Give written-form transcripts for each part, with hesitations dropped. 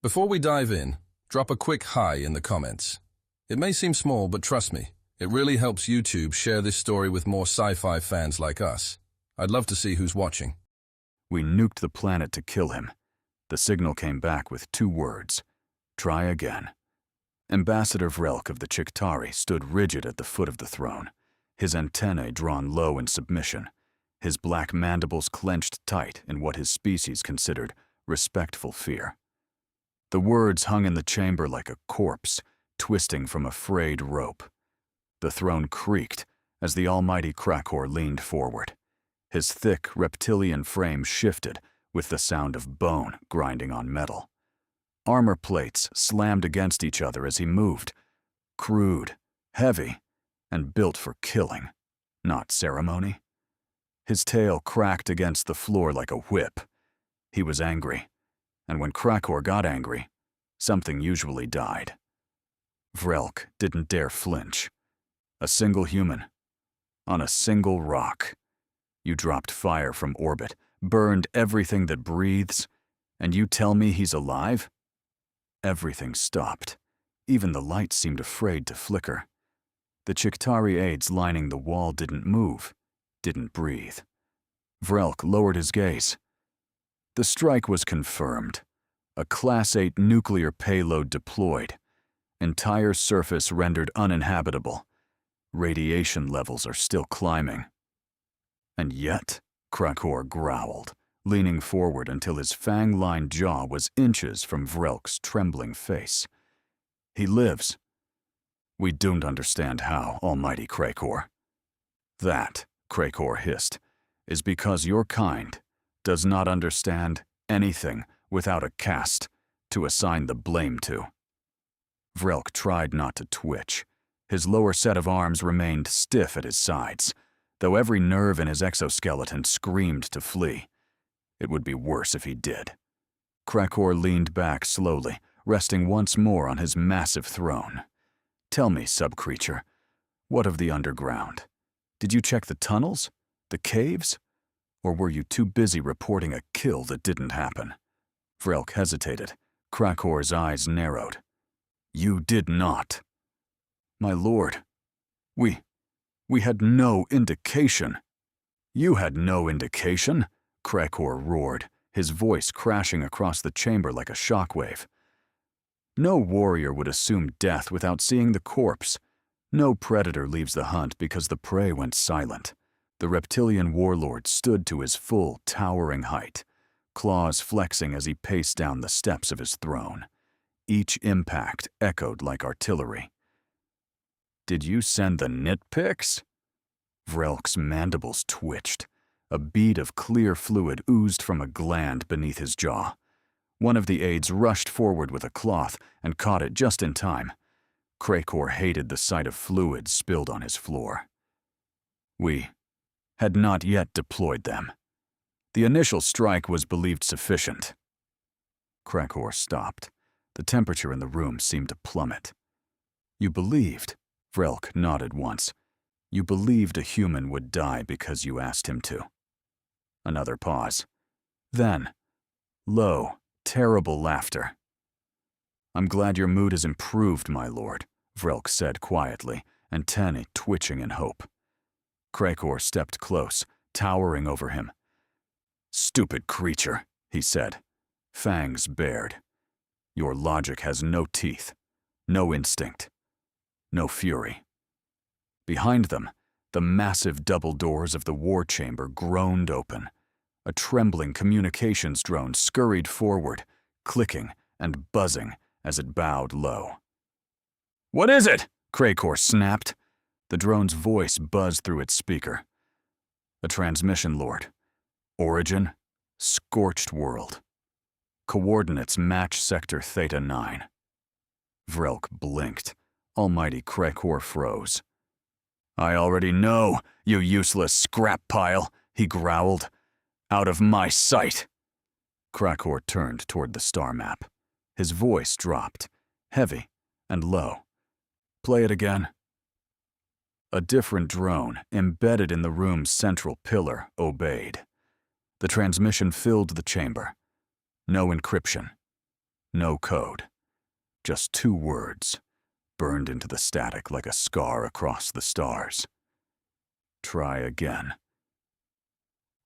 Before we dive in, drop a quick hi in the comments. It may seem small, but trust me, it really helps YouTube share this story with more sci-fi fans like us. I'd love to see who's watching. We nuked the planet to kill him. The signal came back with 2 words: try again. Ambassador Vrelk of the Chictari stood rigid at the foot of the throne, his antennae drawn low in submission, his black mandibles clenched tight in what his species considered respectful fear. The words hung in the chamber like a corpse, twisting from a frayed rope. The throne creaked as the almighty Kraken leaned forward. His thick, reptilian frame shifted with the sound of bone grinding on metal. Armor plates slammed against each other as he moved, crude, heavy, and built for killing, not ceremony. His tail cracked against the floor like a whip. He was angry, and when Kraken got angry, something usually died. Vrelk didn't dare flinch. A single human, on a single rock. You dropped fire from orbit, burned everything that breathes, and you tell me he's alive? Everything stopped. Even the lights seemed afraid to flicker. The Chictari aides lining the wall didn't move, didn't breathe. Vrelk lowered his gaze. The strike was confirmed. A Class 8 nuclear payload deployed. Entire surface rendered uninhabitable. Radiation levels are still climbing. And yet, Kraken growled, leaning forward until his fang-lined jaw was inches from Vrelk's trembling face. He lives. We don't understand how, almighty Kraken. That, Kraken hissed, is because your kind does not understand anything without a caste to assign the blame to. Vrelk tried not to twitch. His lower set of arms remained stiff at his sides, though every nerve in his exoskeleton screamed to flee. It would be worse if he did. Kraken leaned back slowly, resting once more on his massive throne. Tell me, sub-creature, what of the underground? Did you check the tunnels? The caves? Or were you too busy reporting a kill that didn't happen? Vrelk hesitated. Kraken's eyes narrowed. You did not. My lord, we had no indication. You had no indication? Kraken roared, his voice crashing across the chamber like a shockwave. No warrior would assume death without seeing the corpse. No predator leaves the hunt because the prey went silent. The reptilian warlord stood to his full, towering height, claws flexing as he paced down the steps of his throne. Each impact echoed like artillery. Did you send the nitpicks? Vrelk's mandibles twitched. A bead of clear fluid oozed from a gland beneath his jaw. One of the aides rushed forward with a cloth and caught it just in time. Kraken hated the sight of fluid spilled on his floor. We had not yet deployed them. The initial strike was believed sufficient. Kraken stopped. The temperature in the room seemed to plummet. You believed? Vrelk nodded once. You believed a human would die because you asked him to. Another pause. Then, low, terrible laughter. I'm glad your mood has improved, my lord, Vrelk said quietly, antennae twitching in hope. Kraken stepped close, towering over him. Stupid creature, he said, fangs bared. Your logic has no teeth, no instinct, no fury. Behind them, the massive double doors of the war chamber groaned open. A trembling communications drone scurried forward, clicking and buzzing as it bowed low. What is it? Kraken snapped. The drone's voice buzzed through its speaker. A transmission, Lord. Origin, scorched world. Coordinates match sector Theta 9. Vrelk blinked. Almighty Kraken froze. I already know, you useless scrap pile, he growled. Out of my sight. Kraken turned toward the star map. His voice dropped, heavy and low. Play it again. A different drone, embedded in the room's central pillar, obeyed. The transmission filled the chamber. No encryption. No code. Just 2 words, burned into the static like a scar across the stars. Try again.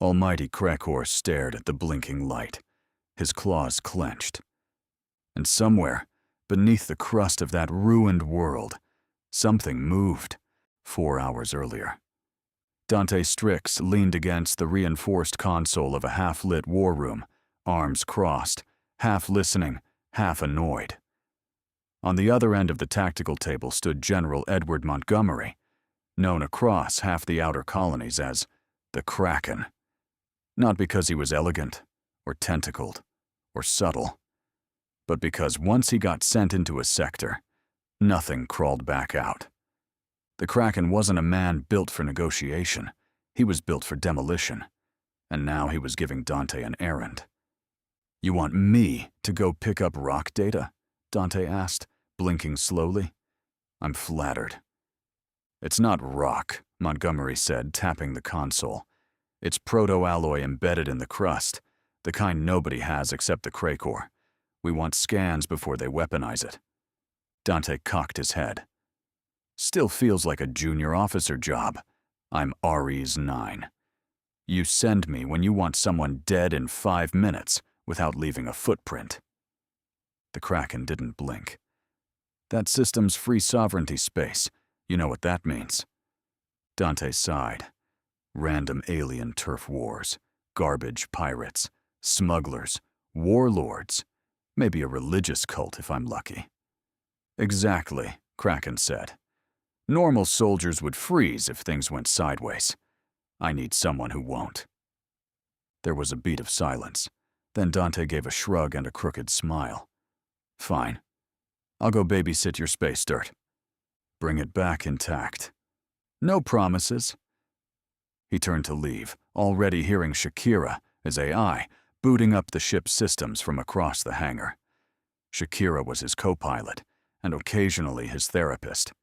Almighty Kraken stared at the blinking light, his claws clenched. And somewhere, beneath the crust of that ruined world, something moved 4 hours earlier. Dante Stryx leaned against the reinforced console of a half-lit war room, arms crossed, half listening, half annoyed. On the other end of the tactical table stood General Edward Montgomery, known across half the outer colonies as the Kraken. Not because he was elegant, or tentacled, or subtle, but because once he got sent into a sector, nothing crawled back out. The Kraken wasn't a man built for negotiation. He was built for demolition. And now he was giving Dante an errand. "You want me to go pick up rock data?" Dante asked, blinking slowly. "I'm flattered." "It's not rock," Montgomery said, tapping the console. "It's proto-alloy embedded in the crust, the kind nobody has except the Kraken. We want scans before they weaponize it." Dante cocked his head. "Still feels like a junior officer job. I'm Ares 9. You send me when you want someone dead in 5 minutes without leaving a footprint." The Kraken didn't blink. "That system's free sovereignty space. You know what that means." Dante sighed. Random alien turf wars, garbage pirates, smugglers, warlords, maybe a religious cult if I'm lucky. "Exactly," Kraken said. "Normal soldiers would freeze if things went sideways. I need someone who won't." There was a beat of silence. Then Dante gave a shrug and a crooked smile. "Fine. I'll go babysit your space dirt. Bring it back intact. No promises." He turned to leave, already hearing Shakira, his AI, booting up the ship's systems from across the hangar. Shakira was his co-pilot, and occasionally his therapist.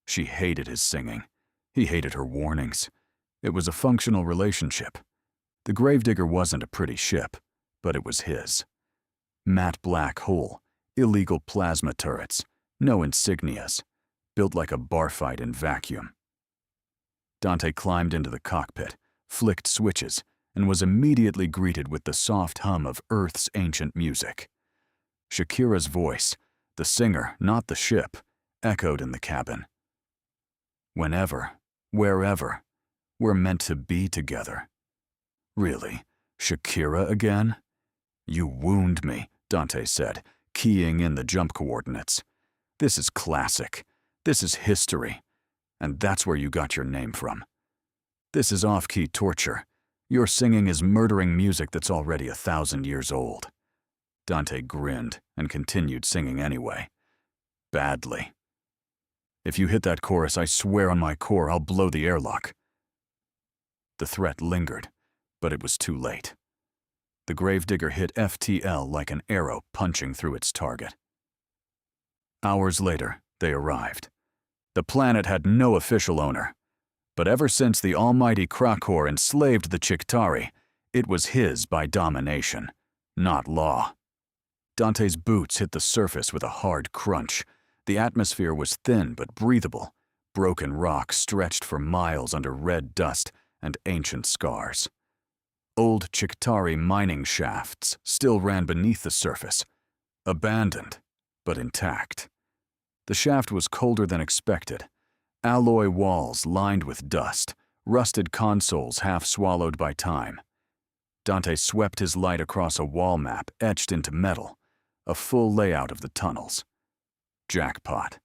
She hated his singing. He hated her warnings. It was a functional relationship. The Gravedigger wasn't a pretty ship, but it was his. Matte black hull, illegal plasma turrets, no insignias, built like a bar fight in vacuum. Dante climbed into the cockpit, flicked switches, and was immediately greeted with the soft hum of Earth's ancient music. Shakira's voice, the singer, not the ship, echoed in the cabin. "Whenever, wherever, we're meant to be together." "Really? Shakira again?" "You wound me," Dante said, keying in the jump coordinates. "This is classic. This is history. And that's where you got your name from. This is off-key torture. Your singing is murdering music that's already 1,000 years old." Dante grinned and continued singing anyway. "Badly. If you hit that chorus, I swear on my core I'll blow the airlock." The threat lingered, but it was too late. The Gravedigger hit FTL like an arrow punching through its target. Hours later, they arrived. The planet had no official owner, but ever since the almighty Kraken enslaved the Chictari, it was his by domination, not law. Dante's boots hit the surface with a hard crunch. The atmosphere was thin but breathable. Broken rock stretched for miles under red dust and ancient scars. Old Chictari mining shafts still ran beneath the surface, abandoned but intact. The shaft was colder than expected. Alloy walls lined with dust, rusted consoles half swallowed by time. Dante swept his light across a wall map etched into metal, a full layout of the tunnels. Jackpot.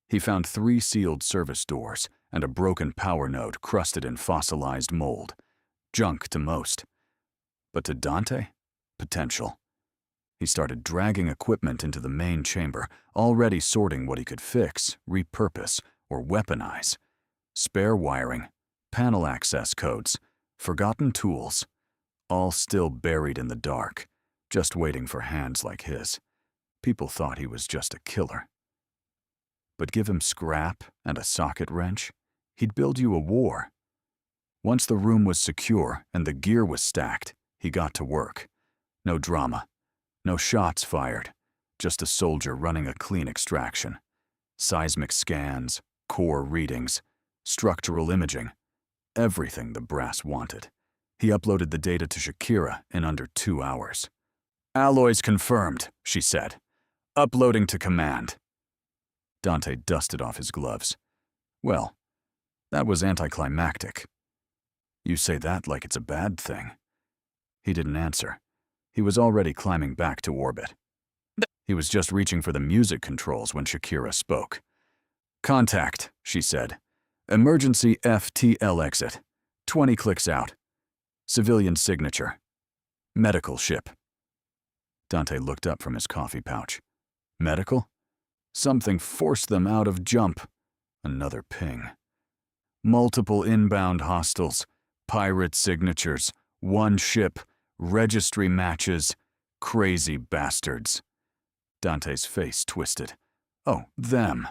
He found 3 sealed service doors and a broken power node crusted in fossilized mold. Junk to most. But to Dante, potential. He started dragging equipment into the main chamber, already sorting what he could fix, repurpose, or weaponize. Spare wiring, panel access codes, forgotten tools, all still buried in the dark, just waiting for hands like his. People thought he was just a killer. But give him scrap and a socket wrench, he'd build you a war. Once the room was secure and the gear was stacked, he got to work. No drama. No shots fired, just a soldier running a clean extraction. Seismic scans, core readings, structural imaging, everything the brass wanted. He uploaded the data to Shakira in under 2 hours. "Alloys confirmed," she said. "Uploading to command." Dante dusted off his gloves. Well, that was anticlimactic. You say that like it's a bad thing. He didn't answer. He was already climbing back to orbit. He was just reaching for the music controls when Shakira spoke. "Contact," she said. "Emergency FTL exit. 20 clicks out. Civilian signature. Medical ship." Dante looked up from his coffee pouch. Medical? Something forced them out of jump. Another ping. Multiple inbound hostiles, pirate signatures, one ship, registry matches, crazy bastards. Dante's face twisted. Oh, them.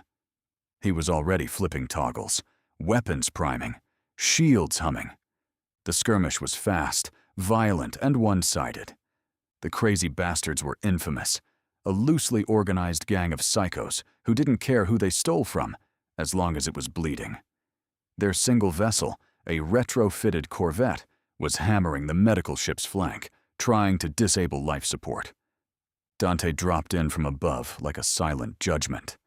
He was already flipping toggles, weapons priming, shields humming. The skirmish was fast, violent, and one-sided. The crazy bastards were infamous, a loosely organized gang of psychos who didn't care who they stole from, as long as it was bleeding. Their single vessel, a retrofitted corvette, was hammering the medical ship's flank, trying to disable life support. Dante dropped in from above like a silent judgment.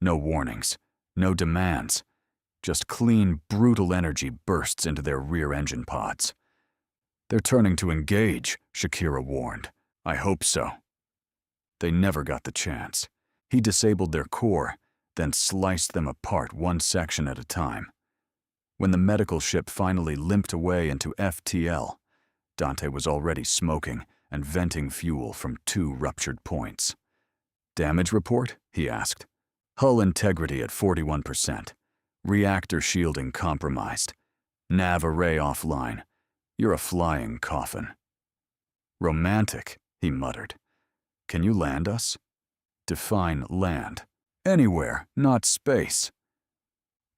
No warnings, no demands, just clean, brutal energy bursts into their rear engine pods. "They're turning to engage," Shakira warned. "I hope so." They never got the chance. He disabled their core, then sliced them apart one section at a time. When the medical ship finally limped away into FTL, Dante was already smoking and venting fuel from 2 ruptured points. "Damage report?" he asked. "Hull integrity at 41%. Reactor shielding compromised. Nav array offline. You're a flying coffin." "Romantic," he muttered. "Can you land us?" "Define land." "Anywhere, not space."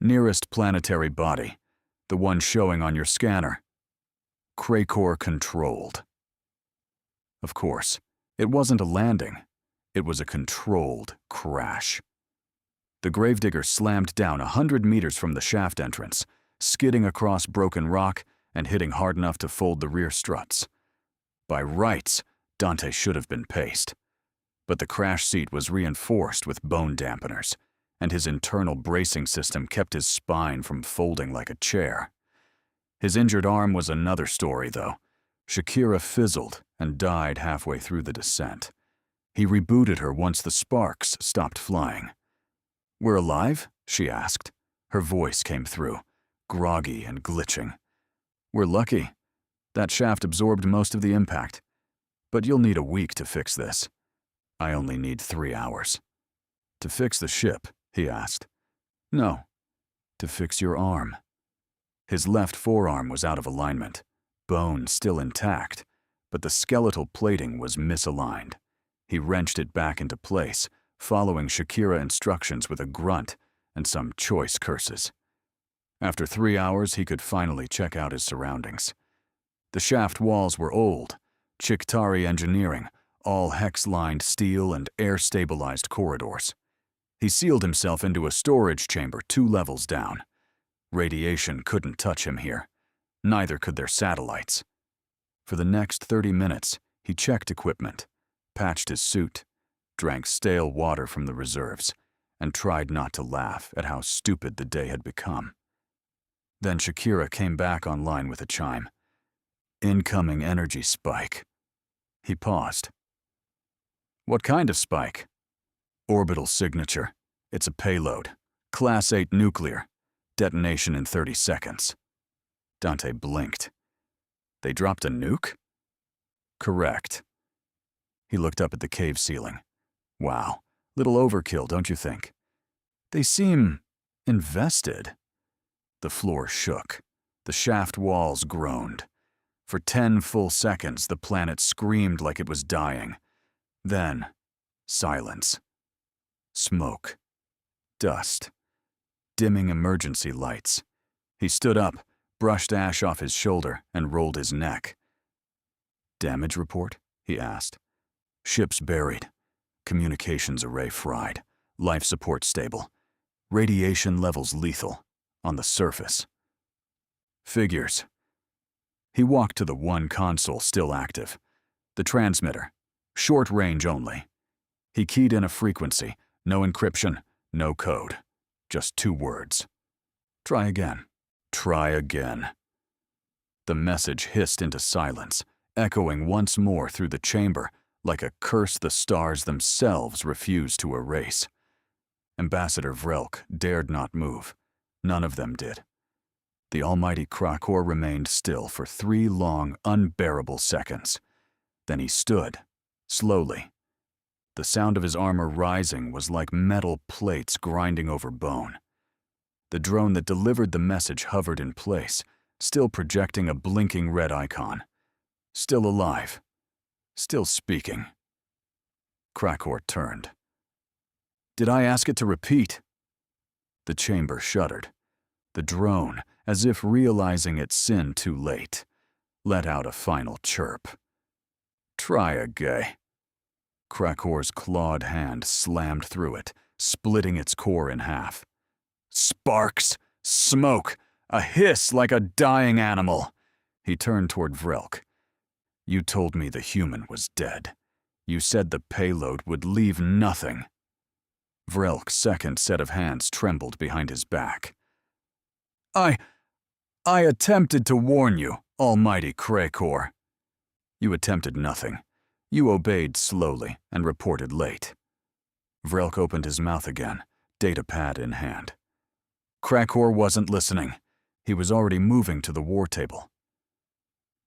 "Nearest planetary body, the one showing on your scanner." "Kraken controlled." Of course, it wasn't a landing. It was a controlled crash. The gravedigger slammed down 100 meters from the shaft entrance, skidding across broken rock and hitting hard enough to fold the rear struts. By rights, Dante should have been paced. But the crash seat was reinforced with bone dampeners, and his internal bracing system kept his spine from folding like a chair. His injured arm was another story, though. Shakira fizzled and died halfway through the descent. He rebooted her once the sparks stopped flying. "We're alive?" she asked. Her voice came through, groggy and glitching. "We're lucky. That shaft absorbed most of the impact. But you'll need a week to fix this." "I only need 3 hours." "To fix the ship?" he asked. "No, to fix your arm." His left forearm was out of alignment, bone still intact, but the skeletal plating was misaligned. He wrenched it back into place, following Shakira instructions with a grunt and some choice curses. After 3 hours, he could finally check out his surroundings. The shaft walls were old, Chictari engineering, all hex-lined steel and air-stabilized corridors. He sealed himself into a storage chamber 2 levels down. Radiation couldn't touch him here. Neither could their satellites. For the next 30 minutes, he checked equipment, patched his suit, drank stale water from the reserves, and tried not to laugh at how stupid the day had become. Then Shakira came back online with a chime. "Incoming energy spike." He paused. "What kind of spike?" "Orbital signature. It's a payload. Class 8 nuclear. Detonation in 30 seconds. Dante blinked. "They dropped a nuke?" "Correct." He looked up at the cave ceiling. "Wow, little overkill, don't you think?" "They seem invested." The floor shook. The shaft walls groaned. For 10 full seconds, the planet screamed like it was dying. Then, silence. Smoke. Dust. Dimming emergency lights. He stood up, brushed ash off his shoulder, and rolled his neck. "Damage report?" he asked. "Ship's buried. Communications array fried. Life support stable. Radiation levels lethal. On the surface. Figures. He walked to the one console still active. The transmitter. Short range only. He keyed in a frequency. No encryption. No code. Just 2 words. Try again. Try again. The message hissed into silence, echoing once more through the chamber like a curse the stars themselves refused to erase. Ambassador Vrelk dared not move. None of them did. The almighty Kraken remained still for 3 long, unbearable seconds. Then he stood, slowly. The sound of his armor rising was like metal plates grinding over bone. The drone that delivered the message hovered in place, still projecting a blinking red icon. Still alive. Still speaking. Kraken turned. Did I ask it to repeat? The chamber shuddered. The drone, as if realizing its sin too late, let out a final chirp. Try again. Kraken's clawed hand slammed through it, splitting its core in half. Sparks! Smoke! A hiss like a dying animal! He turned toward Vrelk. You told me the human was dead. You said the payload would leave nothing. Vrelk's second set of hands trembled behind his back. I attempted to warn you, almighty Kraken. You attempted nothing. You obeyed slowly and reported late. Vrelk opened his mouth again, datapad in hand. Kraken wasn't listening. He was already moving to the war table.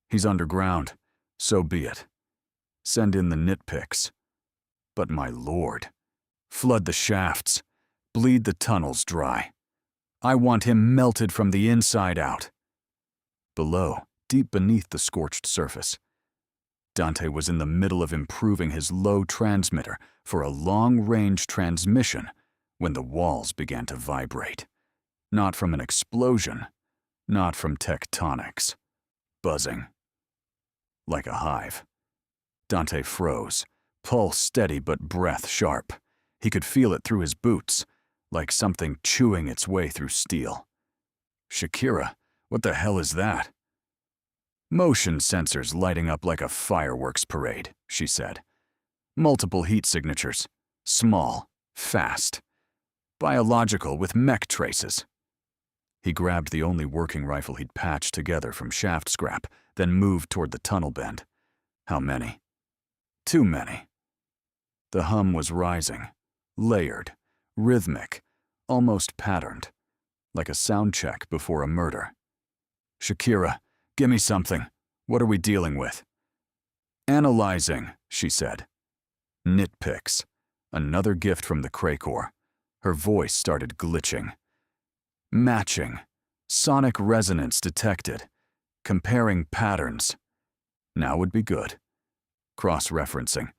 He's underground. So be it. Send in the nitpicks. But my lord, flood the shafts. Bleed the tunnels dry. I want him melted from the inside out. Below, deep beneath the scorched surface, Dante was in the middle of improving his low transmitter for a long-range transmission when the walls began to vibrate. Not from an explosion, not from tectonics. Buzzing. Like a hive. Dante froze, pulse steady but breath sharp. He could feel it through his boots, like something chewing its way through steel. Shakira, what the hell is that? Motion sensors lighting up like a fireworks parade, she said. Multiple heat signatures. Small, fast. Biological with mech traces. He grabbed the only working rifle he'd patched together from shaft scrap, then moved toward the tunnel bend. How many? Too many. The hum was rising, layered, rhythmic, almost patterned, like a sound check before a murder. Shakira, give me something. What are we dealing with? Analyzing, she said. Nitpicks. Another gift from the Kraken. Her voice started glitching. Matching. Sonic resonance detected. Comparing patterns. Now would be good. Cross-referencing.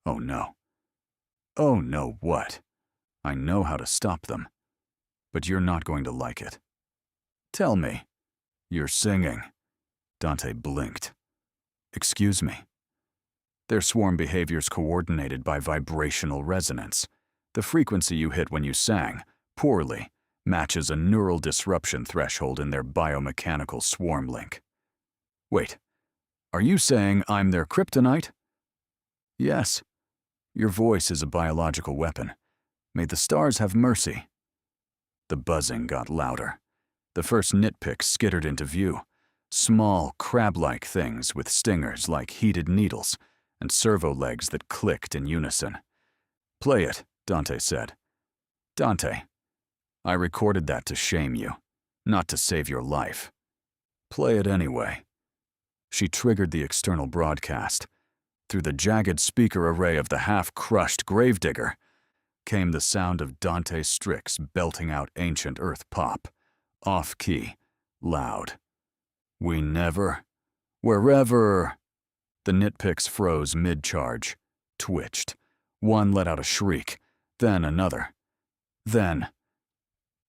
Oh no. Oh no, what? I know how to stop them. But you're not going to like it. Tell me. You're singing. Dante blinked. Excuse me. Their swarm behavior's coordinated by vibrational resonance. The frequency you hit when you sang, poorly, matches a neural disruption threshold in their biomechanical swarm link. Wait, are you saying I'm their kryptonite? Yes. Your voice is a biological weapon. May the stars have mercy. The buzzing got louder. The first nitpick skittered into view. Small, crab-like things with stingers like heated needles and servo legs that clicked in unison. Play it, Dante said. Dante, I recorded that to shame you, not to save your life. Play it anyway. She triggered the external broadcast. Through the jagged speaker array of the half-crushed gravedigger came the sound of Dante Stryx belting out ancient earth pop, off-key, loud. We never, wherever. The nitpicks froze mid-charge, twitched. One let out a shriek, then another. Then,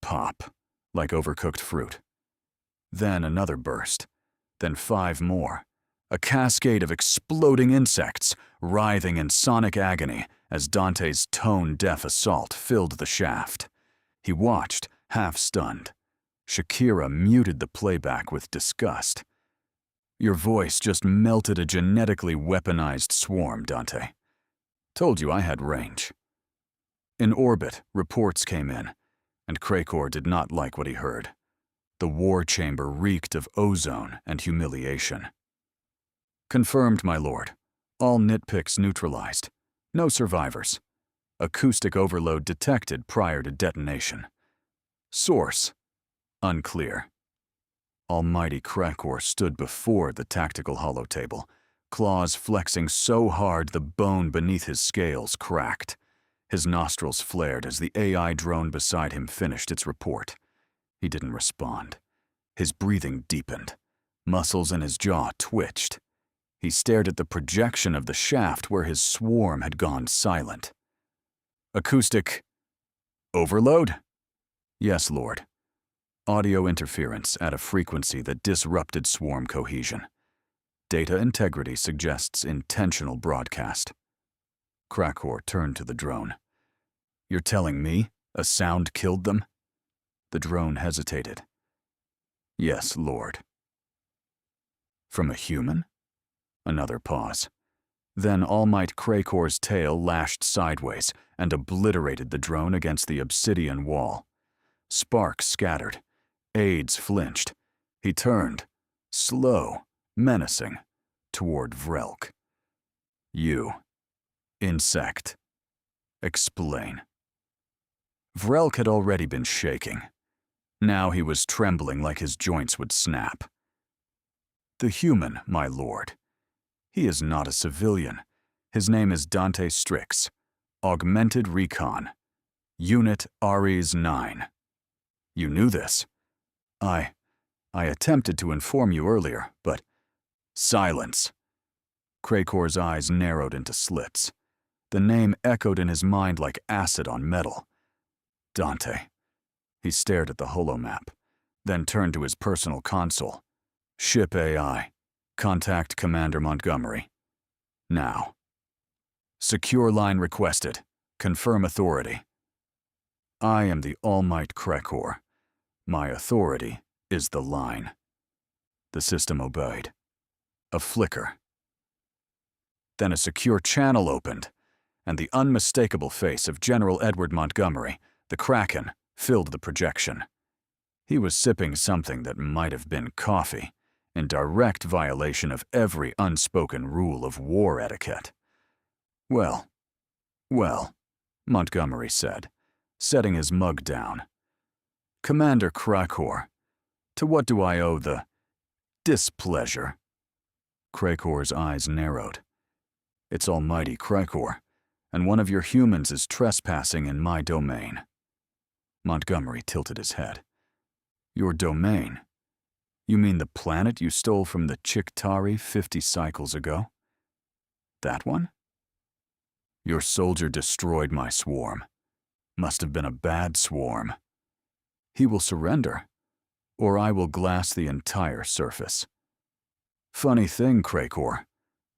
pop, like overcooked fruit. Then another burst. Then 5 more. A cascade of exploding insects, writhing in sonic agony as Dante's tone-deaf assault filled the shaft. He watched, half-stunned. Shakira muted the playback with disgust. "Your voice just melted a genetically weaponized swarm, Dante. Told you I had range." In orbit, reports came in, and Kraken did not like what he heard. The war chamber reeked of ozone and humiliation. "Confirmed, my lord. All nitpicks neutralized. No survivors. Acoustic overload detected prior to detonation. Source: unclear." Almighty Kraken stood before the tactical holotable, claws flexing so hard the bone beneath his scales cracked. His nostrils flared as the AI drone beside him finished its report. He didn't respond. His breathing deepened. Muscles in his jaw twitched. He stared at the projection of the shaft where his swarm had gone silent. "Acoustic overload?" "Yes, Lord." Audio interference at a frequency that disrupted swarm cohesion. Data integrity suggests intentional broadcast. Kraken turned to the drone. "You're telling me a sound killed them?" The drone hesitated. "Yes, Lord." "From a human?" Another pause. Then All-Might Kraken's tail lashed sideways and obliterated the drone against the obsidian wall. Sparks scattered. Aides flinched. He turned, slow, menacing, toward Vrelk. "You, insect. Explain." Vrelk had already been shaking. Now he was trembling like his joints would snap. "The human, my lord. He is not a civilian. His name is Dante Stryx. Augmented Recon. Unit Ares 9. You knew this. I attempted to inform you earlier, but..." "Silence." Kraken's eyes narrowed into slits. The name echoed in his mind like acid on metal. Dante. He stared at the holomap, then turned to his personal console. "Ship AI. Contact Commander Montgomery. Now." "Secure line requested. Confirm authority." "I am the All-Might Kraken. My authority is the line." The system obeyed. A flicker. Then a secure channel opened, and the unmistakable face of General Edward Montgomery, the Kraken, filled the projection. He was sipping something that might have been coffee, in direct violation of every unspoken rule of war etiquette. Well, Montgomery said, setting his mug down. "Commander Kraken, to what do I owe the displeasure?" Kraken's eyes narrowed. "It's Almighty Kraken, and one of your humans is trespassing in my domain." Montgomery tilted his head. "Your domain? You mean the planet you stole from the Chiktari 50 cycles ago? That one? Your soldier destroyed my swarm. Must have been a bad swarm. He will surrender, or I will glass the entire surface." "Funny thing, Kraken."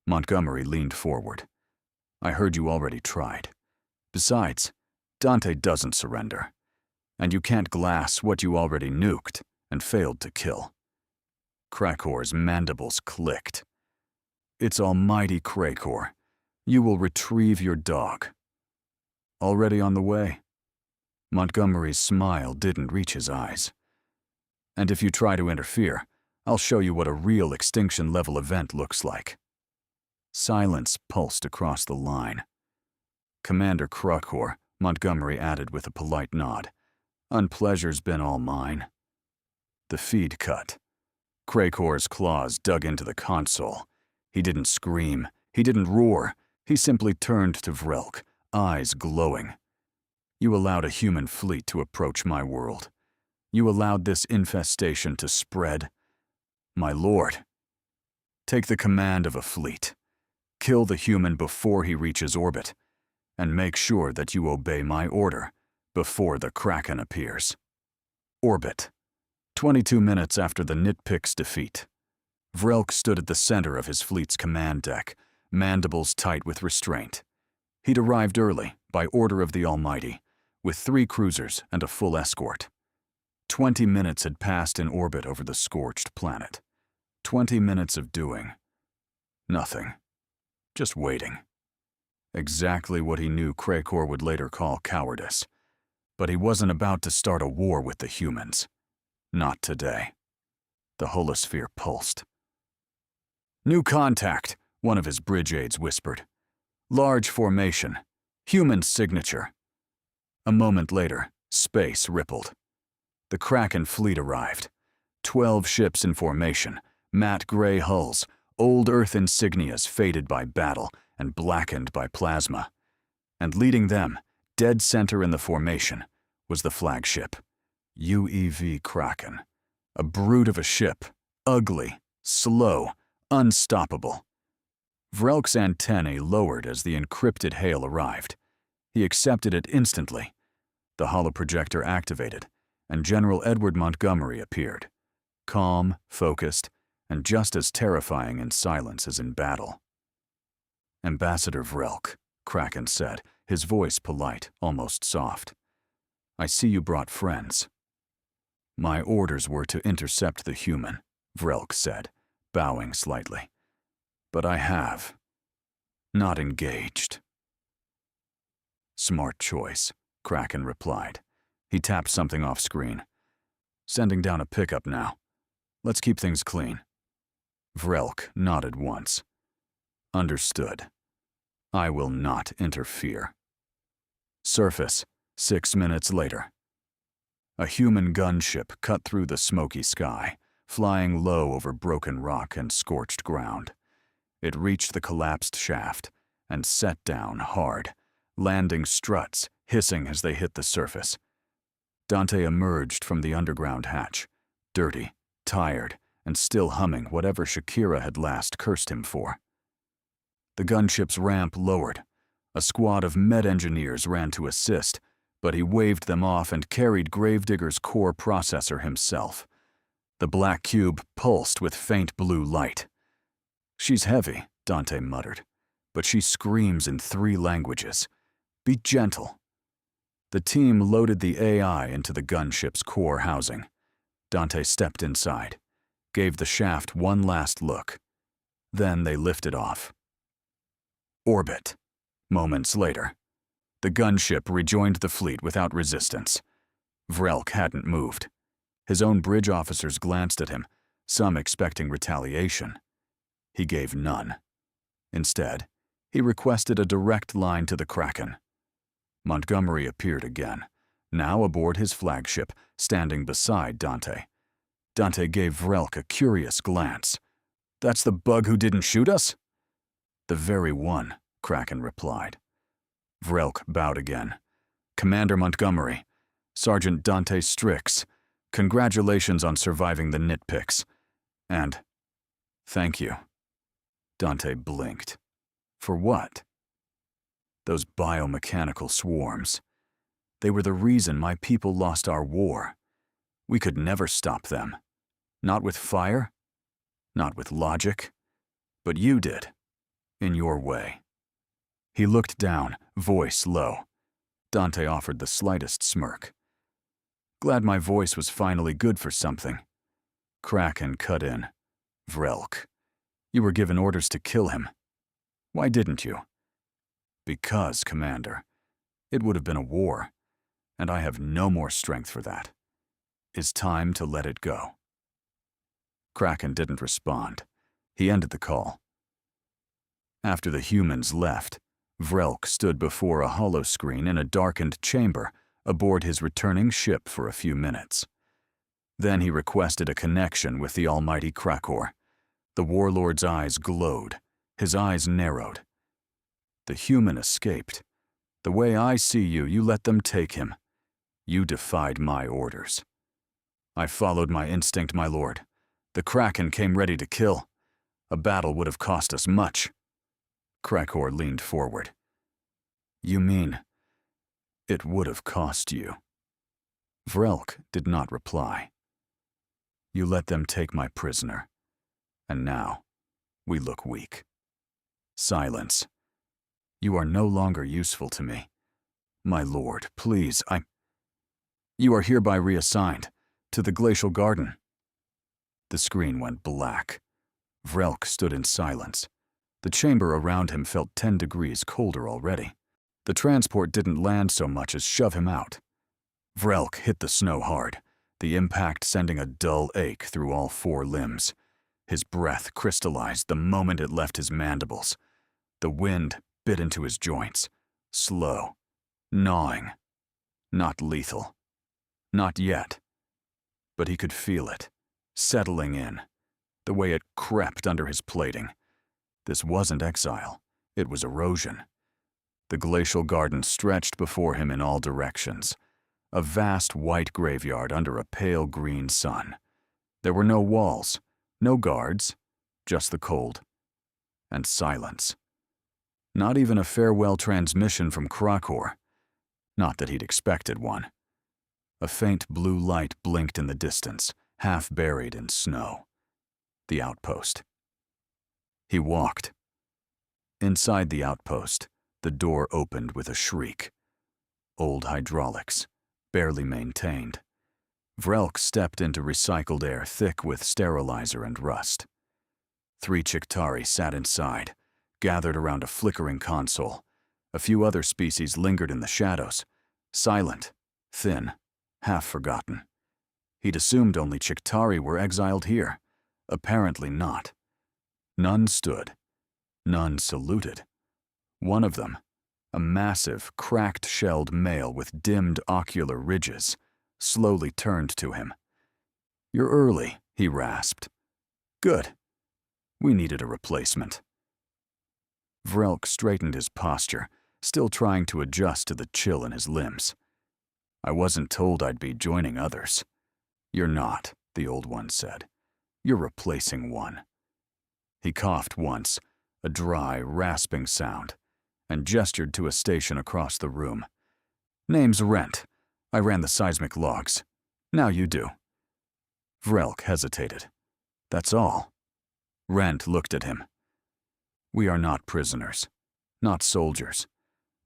Montgomery leaned forward. "I heard you already tried. Besides, Dante doesn't surrender. And you can't glass what you already nuked and failed to kill." Kraken's mandibles clicked. "It's Almighty Kraken. You will retrieve your dog." "Already on the way." Montgomery's smile didn't reach his eyes. "And if you try to interfere, I'll show you what a real extinction-level event looks like." Silence pulsed across the line. "Commander Kraken," Montgomery added with a polite nod. "Unpleasure's been all mine." The feed cut. Kraken's claws dug into the console. He didn't scream. He didn't roar. He simply turned to Vrelk, eyes glowing. "You allowed a human fleet to approach my world. You allowed this infestation to spread. My lord, take the command of a fleet. Kill the human before he reaches orbit, and make sure that you obey my order before the Kraken appears." Orbit. 22 minutes after the Nitpick's defeat. Vrelk stood at the center of his fleet's command deck, mandibles tight with restraint. He'd arrived early, by order of the Almighty, with 3 cruisers and a full escort. 20 minutes had passed in orbit over the scorched planet. 20 minutes of doing nothing. Just waiting. Exactly what he knew Kraken would later call cowardice. But he wasn't about to start a war with the humans. Not today. The holosphere pulsed. "New contact," one of his bridge aides whispered. "Large formation. Human signature." A moment later, space rippled. The Kraken fleet arrived. 12 ships in formation, matte gray hulls, old Earth insignias faded by battle and blackened by plasma. And leading them, dead center in the formation, was the flagship, UEV Kraken. A brute of a ship, ugly, slow, unstoppable. Vrelk's antennae lowered as the encrypted hail arrived. He accepted it instantly. The holoprojector activated, and General Edward Montgomery appeared, calm, focused, and just as terrifying in silence as in battle. "Ambassador Vrelk," Kraken said, his voice polite, almost soft. "I see you brought friends." "My orders were to intercept the human," Vrelk said, bowing slightly. "But I have. Not engaged." "Smart choice," Kraken replied. He tapped something off screen. "Sending down a pickup now. Let's keep things clean." Vrelk nodded once. "Understood. I will not interfere." Surface, 6 minutes later. A human gunship cut through the smoky sky, flying low over broken rock and scorched ground. It reached the collapsed shaft and set down hard, landing struts hissing as they hit the surface. Dante emerged from the underground hatch, dirty, tired, and still humming whatever Shakira had last cursed him for. The gunship's ramp lowered. A squad of med-engineers ran to assist, but he waved them off and carried Gravedigger's core processor himself. The black cube pulsed with faint blue light. "She's heavy," Dante muttered, "but she screams in 3 languages. Be gentle." The team loaded the AI into the gunship's core housing. Dante stepped inside, gave the shaft one last look. Then they lifted off. Orbit. Moments later. The gunship rejoined the fleet without resistance. Vrelk hadn't moved. His own bridge officers glanced at him, some expecting retaliation. He gave none. Instead, he requested a direct line to the Kraken. Montgomery appeared again, now aboard his flagship, standing beside Dante. Dante gave Vrelk a curious glance. "That's the bug who didn't shoot us?" "The very one," Kraken replied. Vrelk bowed again. "Commander Montgomery, Sergeant Dante Stryx, congratulations on surviving the nitpicks. And thank you." Dante blinked. "For what?" "Those biomechanical swarms. They were the reason my people lost our war. We could never stop them. Not with fire, not with logic. But you did, in your way." He looked down, voice low. Dante offered the slightest smirk. "Glad my voice was finally good for something." Kraken cut in. "Vrelk, you were given orders to kill him. Why didn't you?" "Because, Commander, it would have been a war, and I have no more strength for that. It's time to let it go." Kraken didn't respond. He ended the call. After the humans left, Vrelk stood before a holoscreen in a darkened chamber aboard his returning ship for a few minutes. Then he requested a connection with the almighty Kraken. The warlord's eyes glowed, his eyes narrowed. "The human escaped. The way I see you, you let them take him. You defied my orders." "I followed my instinct, my lord. The Kraken came ready to kill. A battle would have cost us much." Kraken leaned forward. "You mean, it would have cost you?" Vrelk did not reply. "You let them take my prisoner. And now, we look weak." Silence. You are no longer useful to me. My lord, please, You are hereby reassigned to the glacial garden. The screen went black. Vrelk stood in silence. The chamber around him felt 10 degrees colder already. The transport didn't land so much as shove him out. Vrelk hit the snow hard, the impact sending a dull ache through all 4 limbs. His breath crystallized the moment it left his mandibles. The wind bit into his joints, slow, gnawing, not lethal. Not yet. But he could feel it, settling in, the way it crept under his plating. This wasn't exile, it was erosion. The glacial garden stretched before him in all directions, a vast white graveyard under a pale green sun. There were no walls, no guards, just the cold and silence. Not even a farewell transmission from Krakor. Not that he'd expected one. A faint blue light blinked in the distance, half buried in snow. The outpost. He walked. Inside the outpost, the door opened with a shriek. Old hydraulics, barely maintained. Vrelk stepped into recycled air thick with sterilizer and rust. 3 Chiktari sat inside, gathered around a flickering console. A few other species lingered in the shadows, silent, thin, half forgotten. He'd assumed only Chiktari were exiled here. Apparently not. None stood. None saluted. One of them, a massive, cracked-shelled male with dimmed ocular ridges, slowly turned to him. "You're early," he rasped. "Good. We needed a replacement." Vrelk straightened his posture, still trying to adjust to the chill in his limbs. "I wasn't told I'd be joining others." "You're not," the old one said. "You're replacing one." He coughed once, a dry, rasping sound, and gestured to a station across the room. "Name's Rent. I ran the seismic logs. Now you do." Vrelk hesitated. "That's all." Rent looked at him. "We are not prisoners, not soldiers,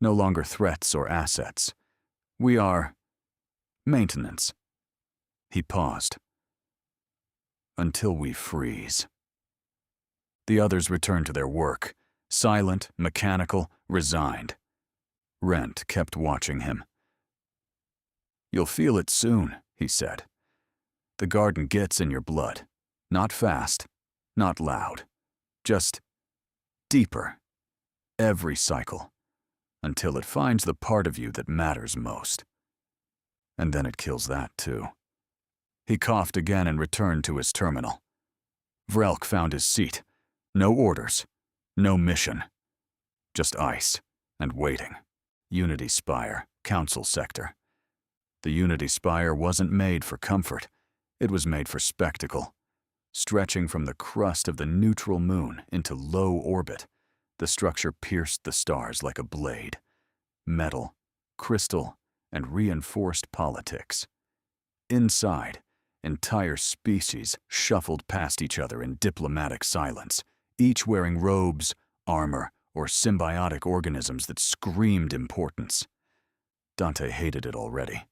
no longer threats or assets. We are maintenance." He paused. "Until we freeze." The others returned to their work, silent, mechanical, resigned. Rent kept watching him. "You'll feel it soon," he said. "The garden gets in your blood. Not fast, not loud. Just deeper. Every cycle. Until it finds the part of you that matters most. And then it kills that too." He coughed again and returned to his terminal. Vrelk found his seat. No orders. No mission. Just ice and waiting. Unity Spire, Council Sector. The Unity Spire wasn't made for comfort. It was made for spectacle. Stretching from the crust of the neutral moon into low orbit, the structure pierced the stars like a blade. Metal, crystal, and reinforced politics. Inside, entire species shuffled past each other in diplomatic silence, each wearing robes, armor, or symbiotic organisms that screamed importance. Dante hated it already.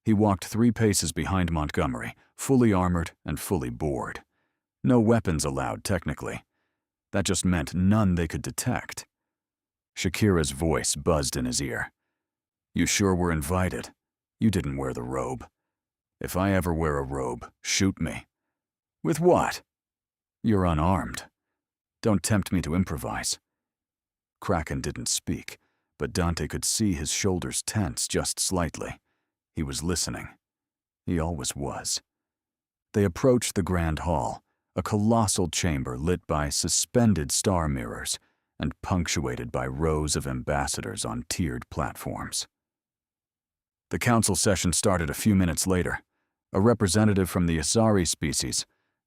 He walked 3 paces behind Montgomery, fully armored and fully bored. No weapons allowed, technically. That just meant none they could detect. Shakira's voice buzzed in his ear. "You sure were invited. You didn't wear the robe. If I ever wear a robe, shoot me." "With what?" "You're unarmed. Don't tempt me to improvise." Kraken didn't speak, but Dante could see his shoulders tense just slightly. He was listening. He always was. They approached the grand hall, a colossal chamber lit by suspended star mirrors and punctuated by rows of ambassadors on tiered platforms. The council session started a few minutes later. A representative from the Asari species,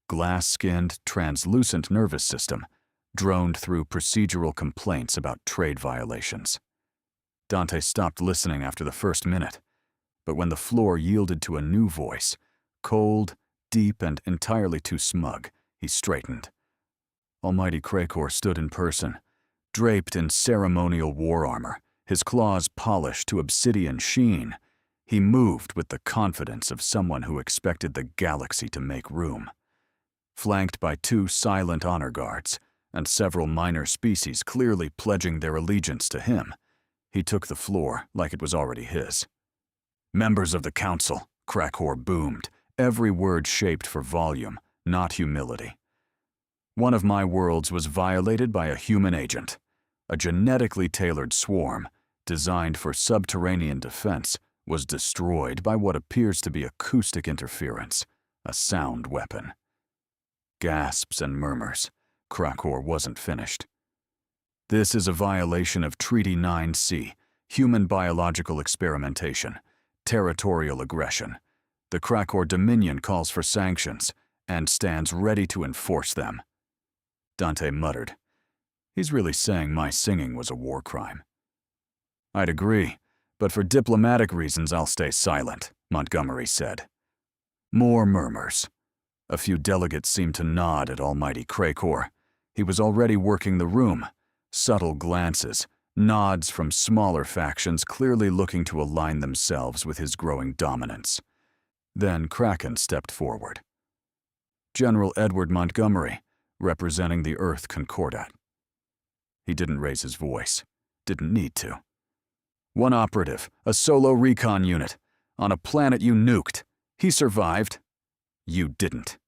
glass-skinned, translucent nervous system, droned through procedural complaints about trade violations. Dante stopped listening after the first minute, but when the floor yielded to a new voice, cold, deep, and entirely too smug, he straightened. Almighty Krakor stood in person, Draped in ceremonial war armor, his claws polished to obsidian sheen, he moved with the confidence of someone who expected the galaxy to make room. Flanked by 2 silent honor guards and several minor species clearly pledging their allegiance to him, he took the floor like it was already his. "Members of the Council," Kraken boomed, every word shaped for volume, not humility. "One of my worlds was violated by a human agent. A genetically tailored swarm, designed for subterranean defense, was destroyed by what appears to be acoustic interference, a sound weapon." Gasps and murmurs. Kraken wasn't finished. "This is a violation of Treaty 9C, human biological experimentation, territorial aggression. The Kraken Dominion calls for sanctions and stands ready to enforce them." Dante muttered. "He's really saying my singing was a war crime." "I'd agree, but for diplomatic reasons I'll stay silent," Montgomery said. More murmurs. A few delegates seemed to nod at almighty Kraken. He was already working the room. Subtle glances, nods from smaller factions clearly looking to align themselves with his growing dominance. Then Kraken stepped forward. "General Edward Montgomery, representing the Earth Concordat." He didn't raise his voice. Didn't need to. "One operative, a solo recon unit, on a planet you nuked. He survived. You didn't.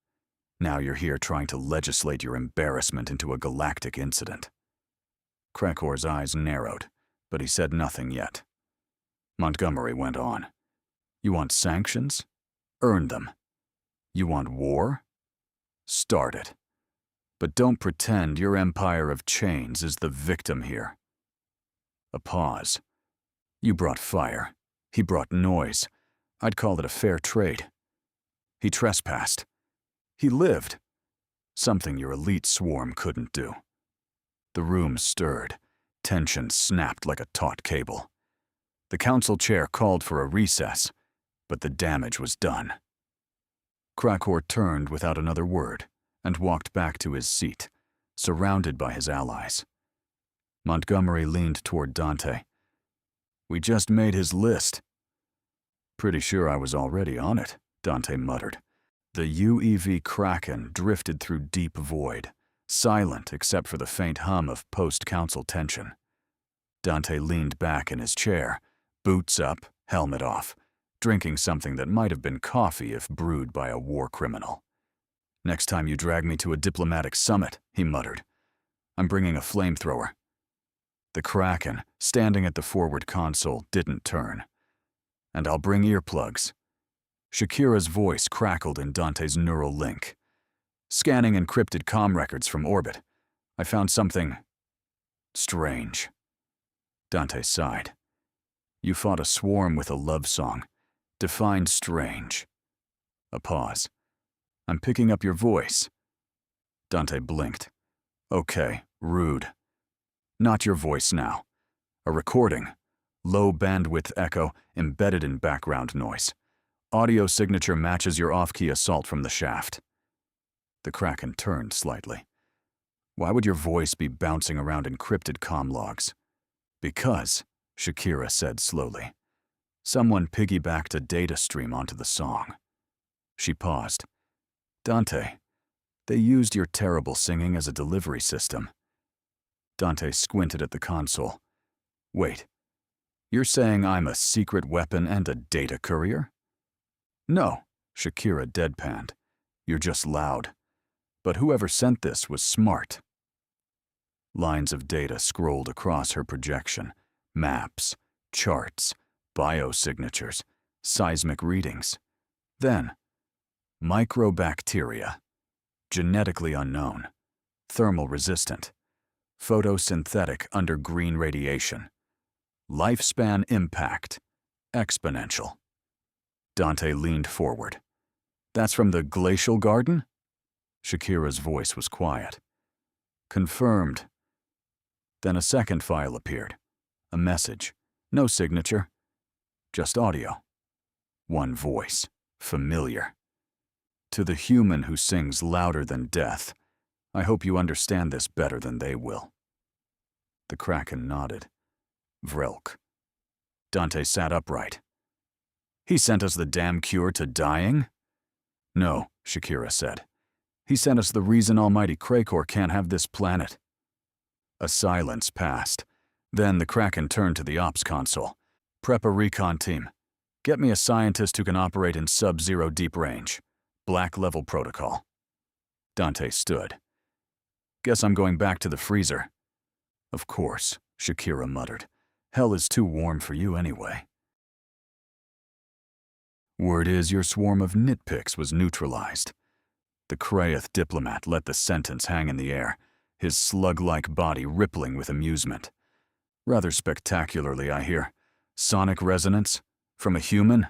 Now you're here trying to legislate your embarrassment into a galactic incident." Kraken's eyes narrowed, but he said nothing yet. Montgomery went on. "You want sanctions? Earn them. You want war? Start it. But don't pretend your empire of chains is the victim here." A pause. "You brought fire. He brought noise. I'd call it a fair trade. He trespassed. He lived. Something your elite swarm couldn't do." The room stirred. Tension snapped like a taut cable. The council chair called for a recess, but the damage was done. Kraken turned without another word and walked back to his seat, surrounded by his allies. Montgomery leaned toward Dante. "We just made his list." "Pretty sure I was already on it," Dante muttered. The UEV Kraken drifted through deep void, silent except for the faint hum of post-council tension. Dante leaned back in his chair, boots up, helmet off, drinking something that might have been coffee if brewed by a war criminal. "Next time you drag me to a diplomatic summit," he muttered, "I'm bringing a flamethrower." The Kraken, standing at the forward console, didn't turn. "And I'll bring earplugs." Shakira's voice crackled in Dante's neural link. "Scanning encrypted comm records from orbit. I found something strange." Dante sighed. "You fought a swarm with a love song. Define strange." A pause. "I'm picking up your voice." Dante blinked. "Okay, rude. Not your voice now. A recording. Low bandwidth echo embedded in background noise. Audio signature matches your off-key assault from the shaft." The Kraken turned slightly. "Why would your voice be bouncing around encrypted comm logs?" "Because," Shakira said slowly, "someone piggybacked a data stream onto the song." She paused. "Dante, they used your terrible singing as a delivery system." Dante squinted at the console. "Wait, you're saying I'm a secret weapon and a data courier?" "No," Shakira deadpanned. "You're just loud. But whoever sent this was smart." Lines of data scrolled across her projection. Maps, charts, biosignatures, seismic readings. Then, microbacteria. Genetically unknown. Thermal resistant. Photosynthetic under green radiation. Lifespan impact. Exponential. Dante leaned forward. "That's from the glacial garden?" Shakira's voice was quiet. "Confirmed." Then a second file appeared. A message. No signature. Just audio. One voice. Familiar. "To the human who sings louder than death, I hope you understand this better than they will." The Kraken nodded. Vrelk. Dante sat upright. He sent us the damn cure to dying? No, Shakira said. He sent us the reason Almighty Kraken can't have this planet. A silence passed. Then the Kraken turned to the ops console. Prep a recon team. Get me a scientist who can operate in sub-zero deep range. Black level protocol. Dante stood. Guess I'm going back to the freezer. Of course, Shakira muttered. Hell is too warm for you anyway. Word is your swarm of nitpicks was neutralized. The Kraeth diplomat let the sentence hang in the air, his slug-like body rippling with amusement. Rather spectacularly, I hear. Sonic resonance? From a human?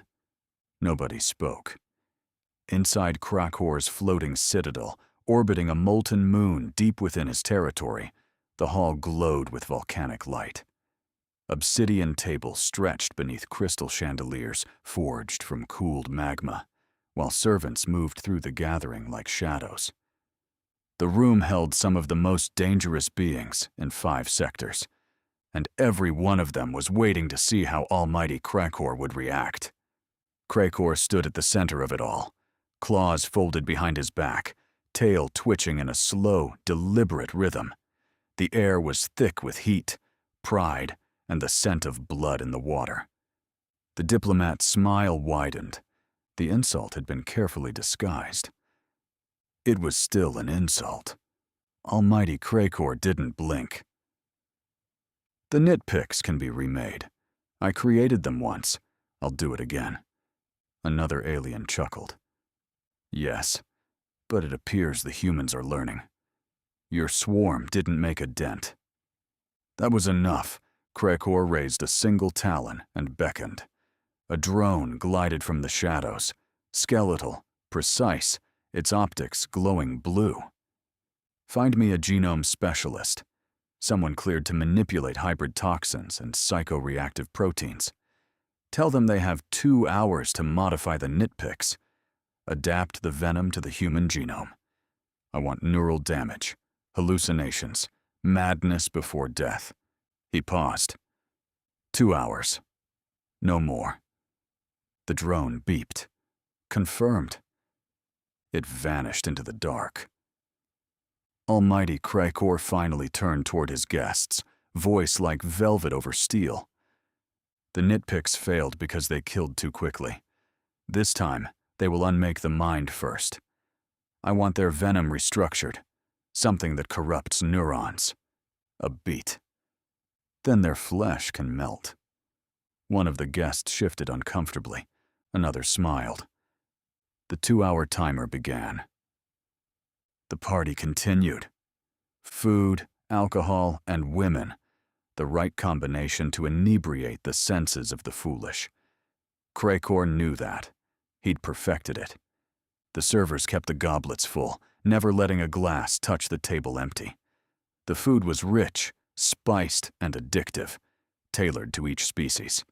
Nobody spoke. Inside Krakor's floating citadel, orbiting a molten moon deep within his territory, the hall glowed with volcanic light. Obsidian tables stretched beneath crystal chandeliers forged from cooled magma, while servants moved through the gathering like shadows. The room held some of the most dangerous beings in 5 sectors, and every one of them was waiting to see how Almighty Kraken would react. Kraken stood at the center of it all, claws folded behind his back, tail twitching in a slow, deliberate rhythm. The air was thick with heat, pride, and the scent of blood in the water. The diplomat's smile widened. The insult had been carefully disguised. It was still an insult. Almighty Kraken didn't blink. The nitpicks can be remade. I created them once. I'll do it again. Another alien chuckled. Yes, but it appears the humans are learning. Your swarm didn't make a dent. That was enough. Kraken raised a single talon and beckoned. A drone glided from the shadows, skeletal, precise, its optics glowing blue. Find me a genome specialist, someone cleared to manipulate hybrid toxins and psychoreactive proteins. Tell them they have 2 hours to modify the nitpicks. Adapt the venom to the human genome. I want neural damage, hallucinations, madness before death. He paused. 2 hours. No more. The drone beeped. Confirmed. It vanished into the dark. Almighty Kraken finally turned toward his guests, voice like velvet over steel. The nitpicks failed because they killed too quickly. This time, they will unmake the mind first. I want their venom restructured, something that corrupts neurons. A beat. Then their flesh can melt. One of the guests shifted uncomfortably. Another smiled. The 2-hour timer began. The party continued. Food, alcohol, and women. The right combination to inebriate the senses of the foolish. Kraken knew that. He'd perfected it. The servers kept the goblets full, never letting a glass touch the table empty. The food was rich, spiced, and addictive, tailored to each species.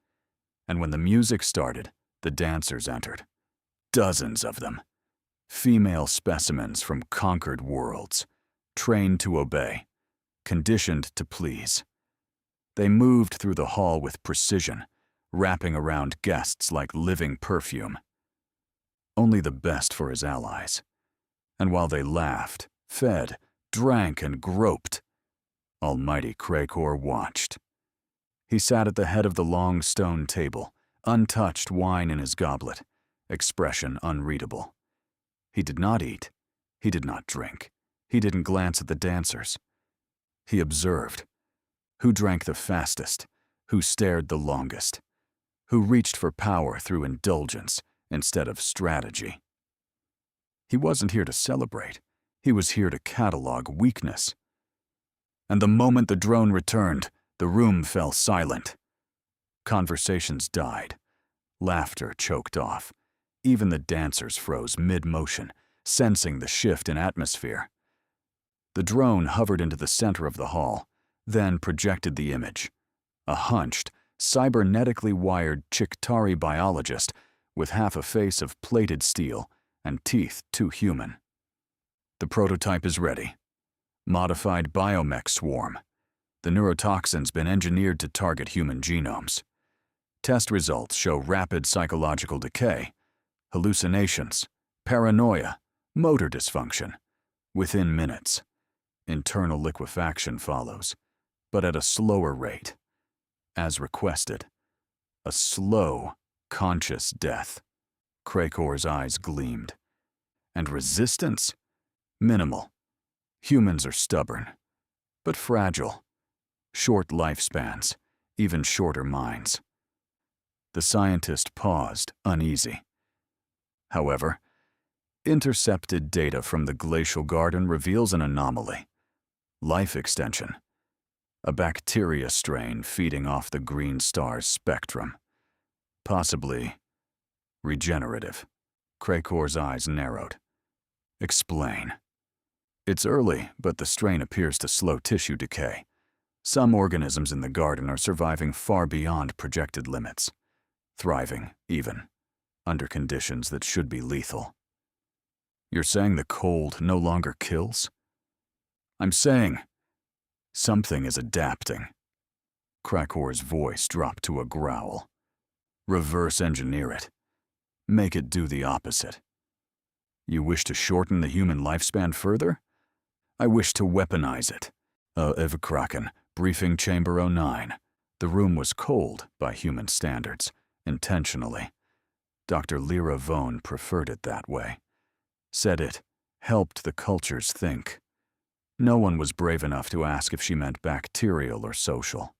And when the music started, the dancers entered. Dozens of them. Female specimens from conquered worlds, trained to obey, conditioned to please. They moved through the hall with precision, wrapping around guests like living perfume. Only the best for his allies. And while they laughed, fed, drank, and groped, Almighty Kraken watched. He sat at the head of the long stone table, untouched wine in his goblet, expression unreadable. He did not eat. He did not drink. He didn't glance at the dancers. He observed. Who drank the fastest? Who stared the longest? Who reached for power through indulgence instead of strategy? He wasn't here to celebrate. He was here to catalog weakness. And the moment the drone returned, the room fell silent. Conversations died. Laughter choked off. Even the dancers froze mid-motion, sensing the shift in atmosphere. The drone hovered into the center of the hall, then projected the image. A hunched, cybernetically wired Chictari biologist with half a face of plated steel and teeth too human. The prototype is ready. Modified biomech swarm. The neurotoxin's been engineered to target human genomes. Test results show rapid psychological decay, hallucinations, paranoia, motor dysfunction. Within minutes, internal liquefaction follows, but at a slower rate. As requested, a slow, conscious death. Kraken's eyes gleamed. And resistance? Minimal. Humans are stubborn, but fragile. Short lifespans, even shorter minds. The scientist paused, uneasy. However, intercepted data from the glacial garden reveals an anomaly. Life extension. A bacteria strain feeding off the green star's spectrum. Possibly regenerative. Kraken's eyes narrowed. Explain. It's early, but the strain appears to slow tissue decay. Some organisms in the garden are surviving far beyond projected limits. Thriving, even, under conditions that should be lethal. You're saying the cold no longer kills? I'm saying something is adapting. Kraken's voice dropped to a growl. Reverse engineer it. Make it do the opposite. You wish to shorten the human lifespan further? I wish to weaponize it. Kraken, briefing chamber 09. The room was cold by human standards, intentionally. Dr. Lyra Vone preferred it that way. Said it helped the cultures think. No one was brave enough to ask if she meant bacterial or social.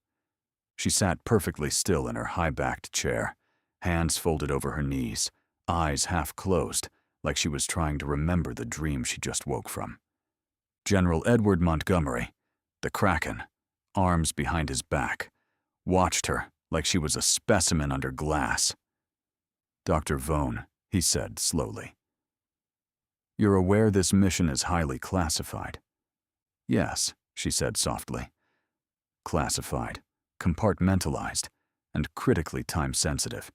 She sat perfectly still in her high-backed chair, hands folded over her knees, eyes half closed, like she was trying to remember the dream she just woke from. General Edward Montgomery, the Kraken, arms behind his back, watched her like she was a specimen under glass. Dr. Vone, he said slowly. You're aware this mission is highly classified? Yes, she said softly. Classified, compartmentalized, and critically time-sensitive.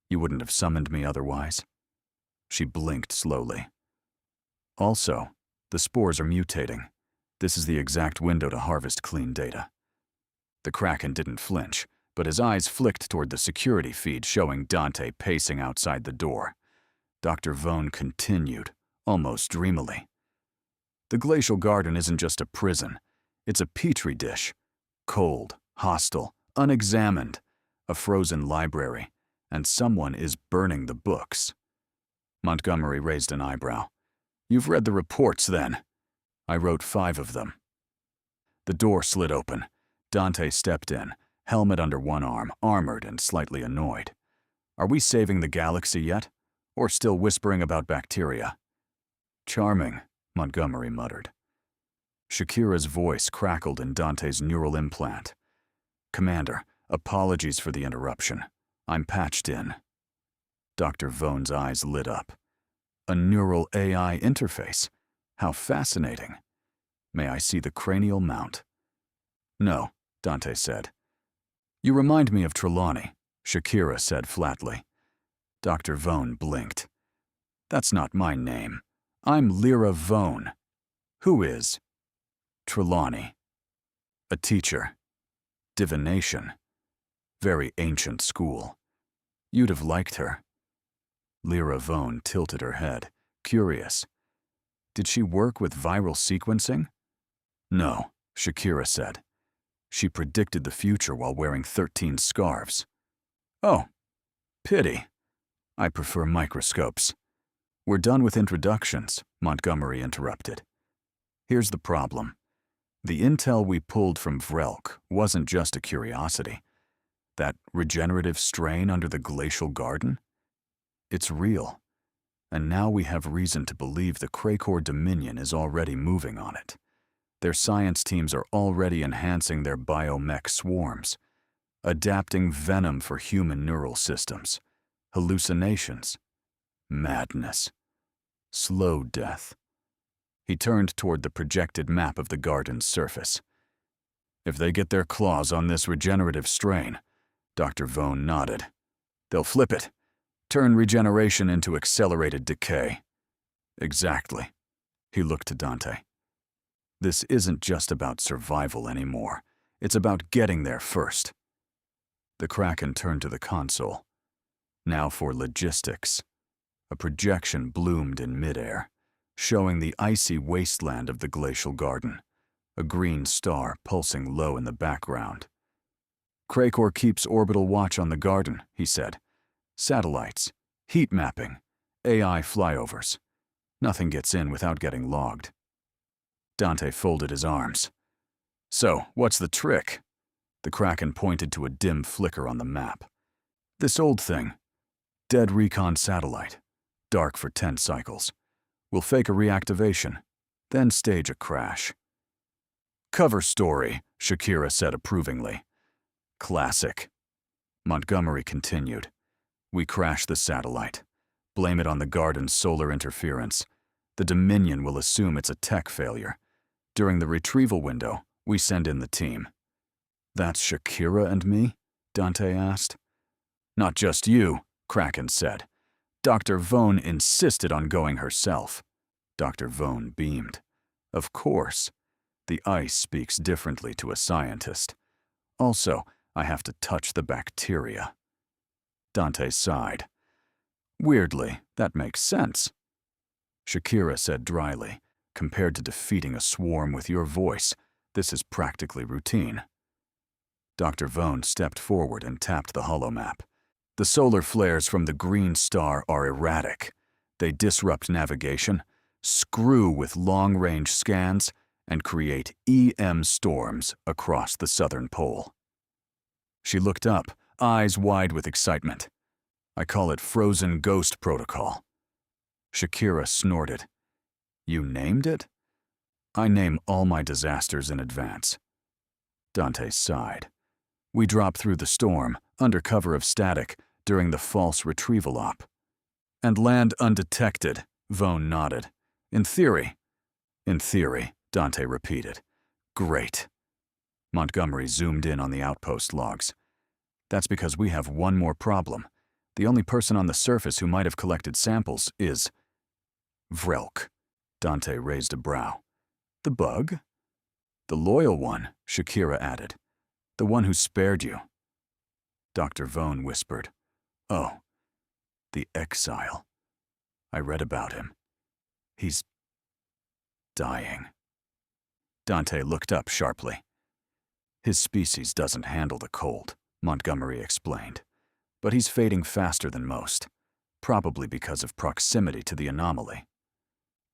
You wouldn't have summoned me otherwise? She blinked slowly. Also, the spores are mutating. This is the exact window to harvest clean data. The Kraken didn't flinch, but his eyes flicked toward the security feed showing Dante pacing outside the door. Dr. Vone continued, almost dreamily. The glacial garden isn't just a prison. It's a petri dish. Cold, hostile, unexamined. A frozen library. And someone is burning the books. Montgomery raised an eyebrow. You've read the reports, then. I wrote 5 of them. The door slid open. Dante stepped in, helmet under one arm, armored and slightly annoyed. Are we saving the galaxy yet? Or still whispering about bacteria? Charming, Montgomery muttered. Shakira's voice crackled in Dante's neural implant. Commander, apologies for the interruption. I'm patched in. Dr. Vone's eyes lit up. A neural AI interface. How fascinating. May I see the cranial mount? No, Dante said. You remind me of Trelawney, Shakira said flatly. Dr. Vone blinked. That's not my name. I'm Lyra Vone. Who is? Trelawney. A teacher. Divination. Very ancient school. You'd have liked her. Lyra Vone tilted her head, curious. Did she work with viral sequencing? No, Shakira said. She predicted the future while wearing 13 scarves. Oh, pity. I prefer microscopes. We're done with introductions, Montgomery interrupted. Here's the problem. The intel we pulled from Vrelk wasn't just a curiosity. That regenerative strain under the glacial garden? It's real. And now we have reason to believe the Kraken Dominion is already moving on it. Their science teams are already enhancing their biomech swarms, adapting venom for human neural systems, hallucinations, madness, slow death. He turned toward the projected map of the garden's surface. If they get their claws on this regenerative strain, Dr. Vone nodded. They'll flip it, turn regeneration into accelerated decay. Exactly. He looked to Dante. This isn't just about survival anymore. It's about getting there first. The Kraken turned to the console. Now for logistics. A projection bloomed in midair, showing the icy wasteland of the glacial garden, a green star pulsing low in the background. Kraken keeps orbital watch on the garden, he said. Satellites, heat mapping, AI flyovers. Nothing gets in without getting logged. Dante folded his arms. So, what's the trick? The Kraken pointed to a dim flicker on the map. This old thing. Dead recon satellite. Dark for 10 cycles. We'll fake a reactivation, then stage a crash. Cover story, Shakira said approvingly. Classic. Montgomery continued. We crash the satellite. Blame it on the garden's solar interference. The Dominion will assume it's a tech failure. During the retrieval window, we send in the team. That's Shakira and me? Dante asked. Not just you, Kraken said. Dr. Vone insisted on going herself. Dr. Vone beamed. Of course. The ice speaks differently to a scientist. Also, I have to touch the bacteria. Dante sighed. Weirdly, that makes sense. Shakira said dryly, compared to defeating a swarm with your voice, this is practically routine. Dr. Vone stepped forward and tapped the holomap. The solar flares from the green star are erratic. They disrupt navigation, screw with long-range scans, and create EM storms across the southern pole. She looked up, eyes wide with excitement. I call it Frozen Ghost Protocol. Shakira snorted. You named it? I name all my disasters in advance. Dante sighed. We drop through the storm, under cover of static, during the false retrieval op. And land undetected, Vone nodded. In theory. In theory, Dante repeated. Great. Montgomery zoomed in on the outpost logs. That's because we have one more problem. The only person on the surface who might have collected samples is Vrelk. Dante raised a brow. The bug? The loyal one, Shakira added. The one who spared you. Dr. Vone whispered. Oh, the exile. I read about him. He's dying. Dante looked up sharply. His species doesn't handle the cold, Montgomery explained. But he's fading faster than most, probably because of proximity to the anomaly.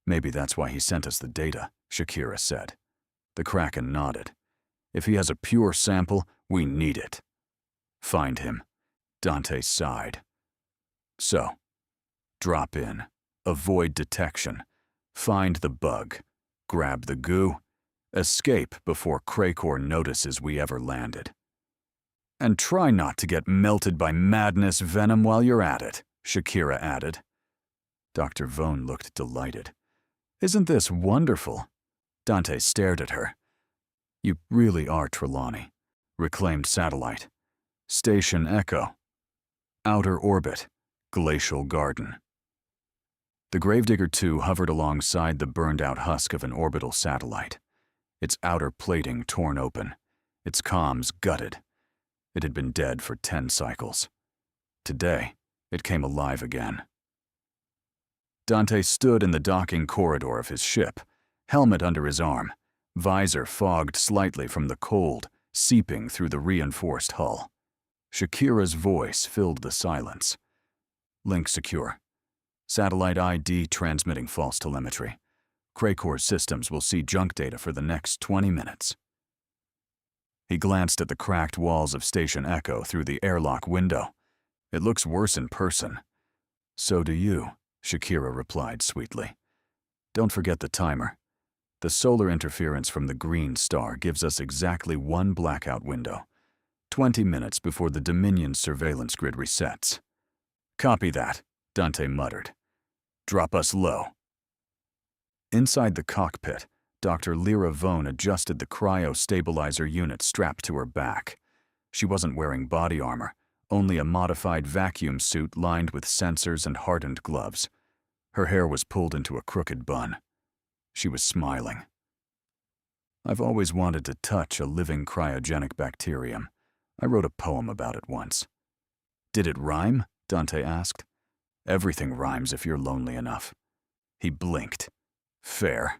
Maybe that's why he sent us the data, Shakira said. The Kraken nodded. If he has a pure sample, we need it. Find him. Dante sighed. So, drop in, avoid detection, find the bug, grab the goo, escape before Kraken notices we ever landed. And try not to get melted by madness venom while you're at it, Shakira added. Dr. Vone looked delighted. Isn't this wonderful? Dante stared at her. You really are Trelawney. Reclaimed satellite. Station Echo. Outer orbit. Glacial garden. The Gravedigger 2 hovered alongside the burned-out husk of an orbital satellite. Its outer plating torn open. Its comms gutted. It had been dead for 10 cycles. Today, it came alive again. Dante stood in the docking corridor of his ship, helmet under his arm, visor fogged slightly from the cold, seeping through the reinforced hull. Shakira's voice filled the silence. Link secure. Satellite ID transmitting false telemetry. Kraken's systems will see junk data for the next 20 minutes. He glanced at the cracked walls of Station Echo through the airlock window. It looks worse in person. So do you, Shakira replied sweetly. Don't forget the timer. The solar interference from the green star gives us exactly one blackout window, 20 minutes before the Dominion surveillance grid resets. Copy that, Dante muttered. Drop us low. Inside the cockpit, Dr. Lyra Vone adjusted the cryo-stabilizer unit strapped to her back. She wasn't wearing body armor, only a modified vacuum suit lined with sensors and hardened gloves. Her hair was pulled into a crooked bun. She was smiling. I've always wanted to touch a living cryogenic bacterium. I wrote a poem about it once. Did it rhyme? Dante asked. Everything rhymes if you're lonely enough. He blinked. Fair.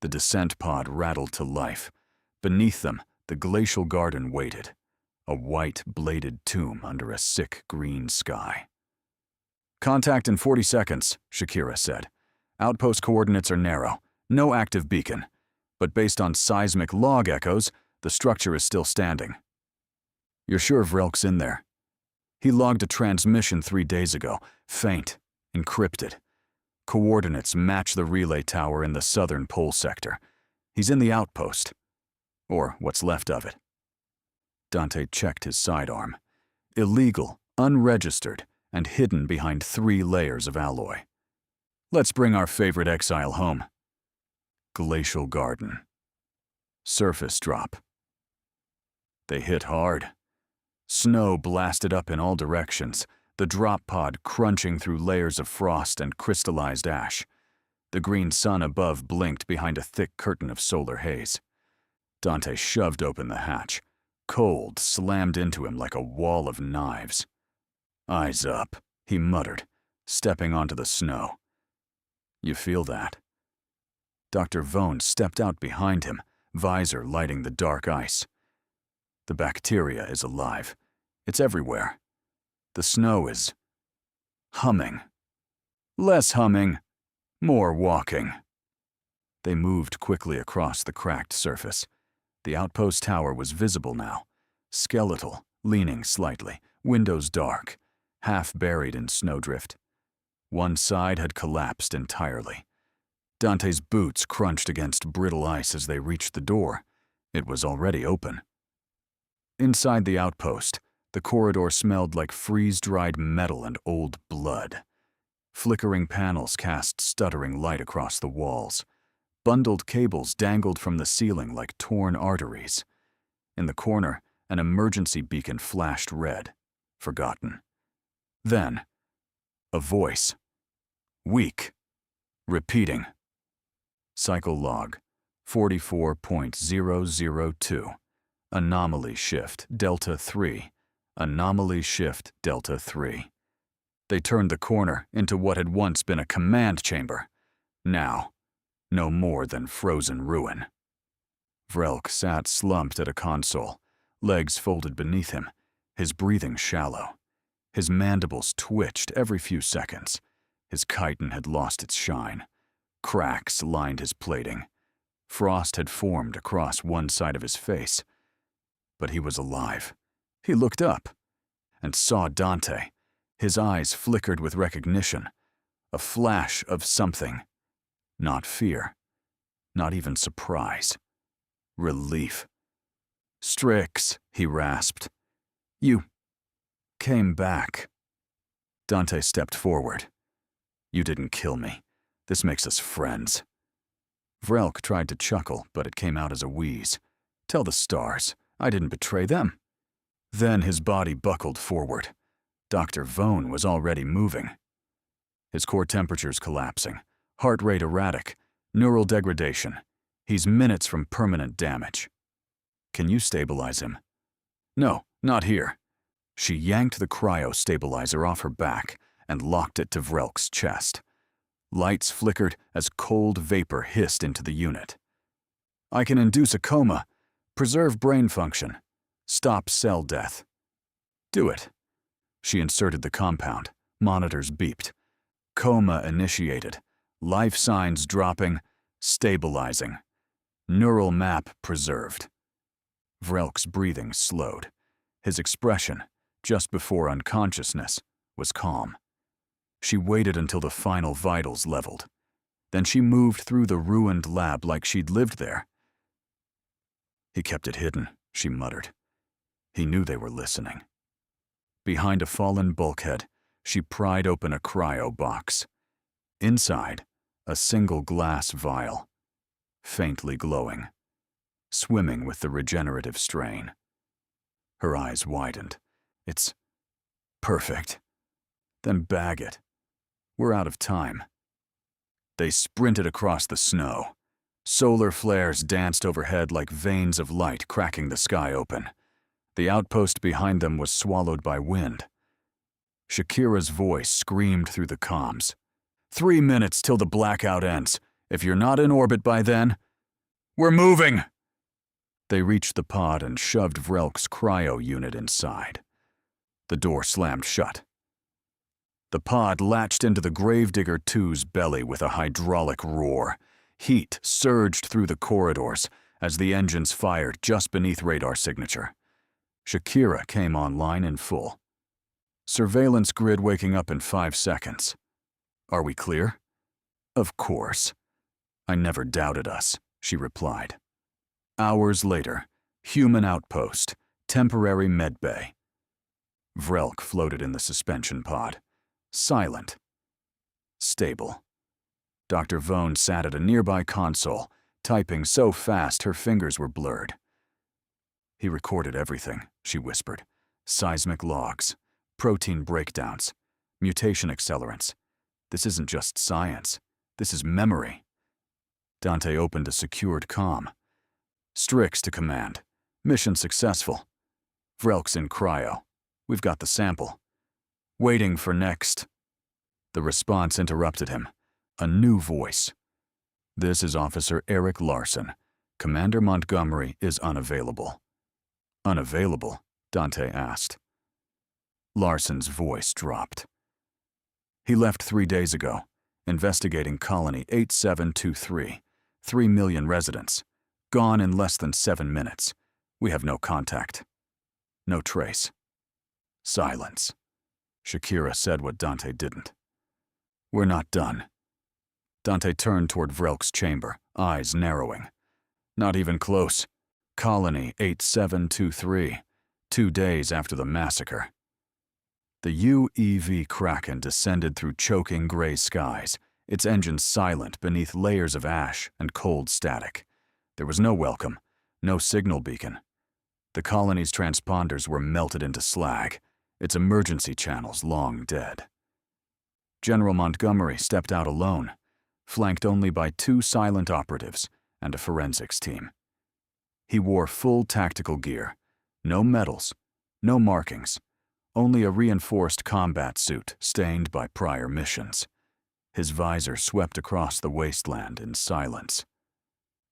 The descent pod rattled to life. Beneath them, the glacial garden waited, a white, bladed tomb under a sick green sky. Contact in 40 seconds, Shakira said. Outpost coordinates are narrow, no active beacon, but based on seismic log echoes, the structure is still standing. You're sure Vrelk's in there? He logged a transmission 3 days ago, faint, encrypted. Coordinates match the relay tower in the southern pole sector. He's in the outpost, or what's left of it. Dante checked his sidearm. Illegal, unregistered, and hidden behind 3 layers of alloy. Let's bring our favorite exile home. Glacial garden. Surface drop. They hit hard. Snow blasted up in all directions, the drop pod crunching through layers of frost and crystallized ash. The green sun above blinked behind a thick curtain of solar haze. Dante shoved open the hatch. Cold slammed into him like a wall of knives. Eyes up, he muttered, stepping onto the snow. You feel that? Dr. Vone stepped out behind him, visor lighting the dark ice. The bacteria is alive. It's everywhere. The snow is humming. Less humming, more walking. They moved quickly across the cracked surface. The outpost tower was visible now, skeletal, leaning slightly, windows dark, half buried in snowdrift. One side had collapsed entirely. Dante's boots crunched against brittle ice as they reached the door. It was already open. Inside the outpost, the corridor smelled like freeze-dried metal and old blood. Flickering panels cast stuttering light across the walls. Bundled cables dangled from the ceiling like torn arteries. In the corner, an emergency beacon flashed red, forgotten. Then, a voice. Weak. Repeating. Cycle log, 44.002. Anomaly shift, Delta 3. Anomaly shift, Delta 3. They turned the corner into what had once been a command chamber. Now, no more than frozen ruin. Vrelk sat slumped at a console, legs folded beneath him, his breathing shallow. His mandibles twitched every few seconds. His chitin had lost its shine. Cracks lined his plating. Frost had formed across one side of his face. But he was alive. He looked up and saw Dante. His eyes flickered with recognition. A flash of something. Not fear. Not even surprise. Relief. Stryx, he rasped. You came back. Dante stepped forward. You didn't kill me. This makes us friends. Vrelk tried to chuckle, but it came out as a wheeze. Tell the stars, I didn't betray them. Then his body buckled forward. Dr. Vone was already moving. His core temperature's collapsing, heart rate erratic, neural degradation. He's minutes from permanent damage. Can you stabilize him? No, not here. She yanked the cryo-stabilizer off her back and locked it to Vrelk's chest. Lights flickered as cold vapor hissed into the unit. I can induce a coma, preserve brain function, stop cell death. Do it. She inserted the compound. Monitors beeped. Coma initiated. Life signs dropping, stabilizing. Neural map preserved. Vrelk's breathing slowed. His expression, just before unconsciousness, was calm. She waited until the final vitals leveled. Then she moved through the ruined lab like she'd lived there. He kept it hidden, she muttered. He knew they were listening. Behind a fallen bulkhead, she pried open a cryo box. Inside, a single glass vial, faintly glowing, swimming with the regenerative strain. Her eyes widened. It's perfect. Then bag it. We're out of time. They sprinted across the snow. Solar flares danced overhead like veins of light cracking the sky open. The outpost behind them was swallowed by wind. Shakira's voice screamed through the comms. 3 minutes till the blackout ends. If you're not in orbit by then, we're moving! They reached the pod and shoved Vrelk's cryo unit inside. The door slammed shut. The pod latched into the Gravedigger 2's belly with a hydraulic roar. Heat surged through the corridors as the engines fired just beneath radar signature. Shakira came online in full. Surveillance grid waking up in 5 seconds. Are we clear? Of course. I never doubted us, she replied. Hours later, human outpost, temporary medbay. Vrelk floated in the suspension pod. Silent. Stable. Dr. Vone sat at a nearby console, typing so fast her fingers were blurred. He recorded everything, she whispered. Seismic logs, protein breakdowns, mutation accelerants. This isn't just science. This is memory. Dante opened a secured comm. Stryx to command. Mission successful. Vrelk's in cryo. We've got the sample. Waiting for next. The response interrupted him. A new voice. This is Officer Eric Larson. Commander Montgomery is unavailable. Unavailable? Dante asked. Larson's voice dropped. He left 3 days ago, investigating Colony 8723. 3 million residents. Gone in less than 7 minutes. We have no contact. No trace. Silence. Shakira said what Dante didn't. We're not done. Dante turned toward Vrelk's chamber, eyes narrowing. Not even close. Colony 8723. 2 days after the massacre. The UEV Kraken descended through choking gray skies, its engines silent beneath layers of ash and cold static. There was no welcome, no signal beacon. The colony's transponders were melted into slag, its emergency channels long dead. General Montgomery stepped out alone, flanked only by 2 silent operatives and a forensics team. He wore full tactical gear, no medals, no markings, only a reinforced combat suit stained by prior missions. His visor swept across the wasteland in silence.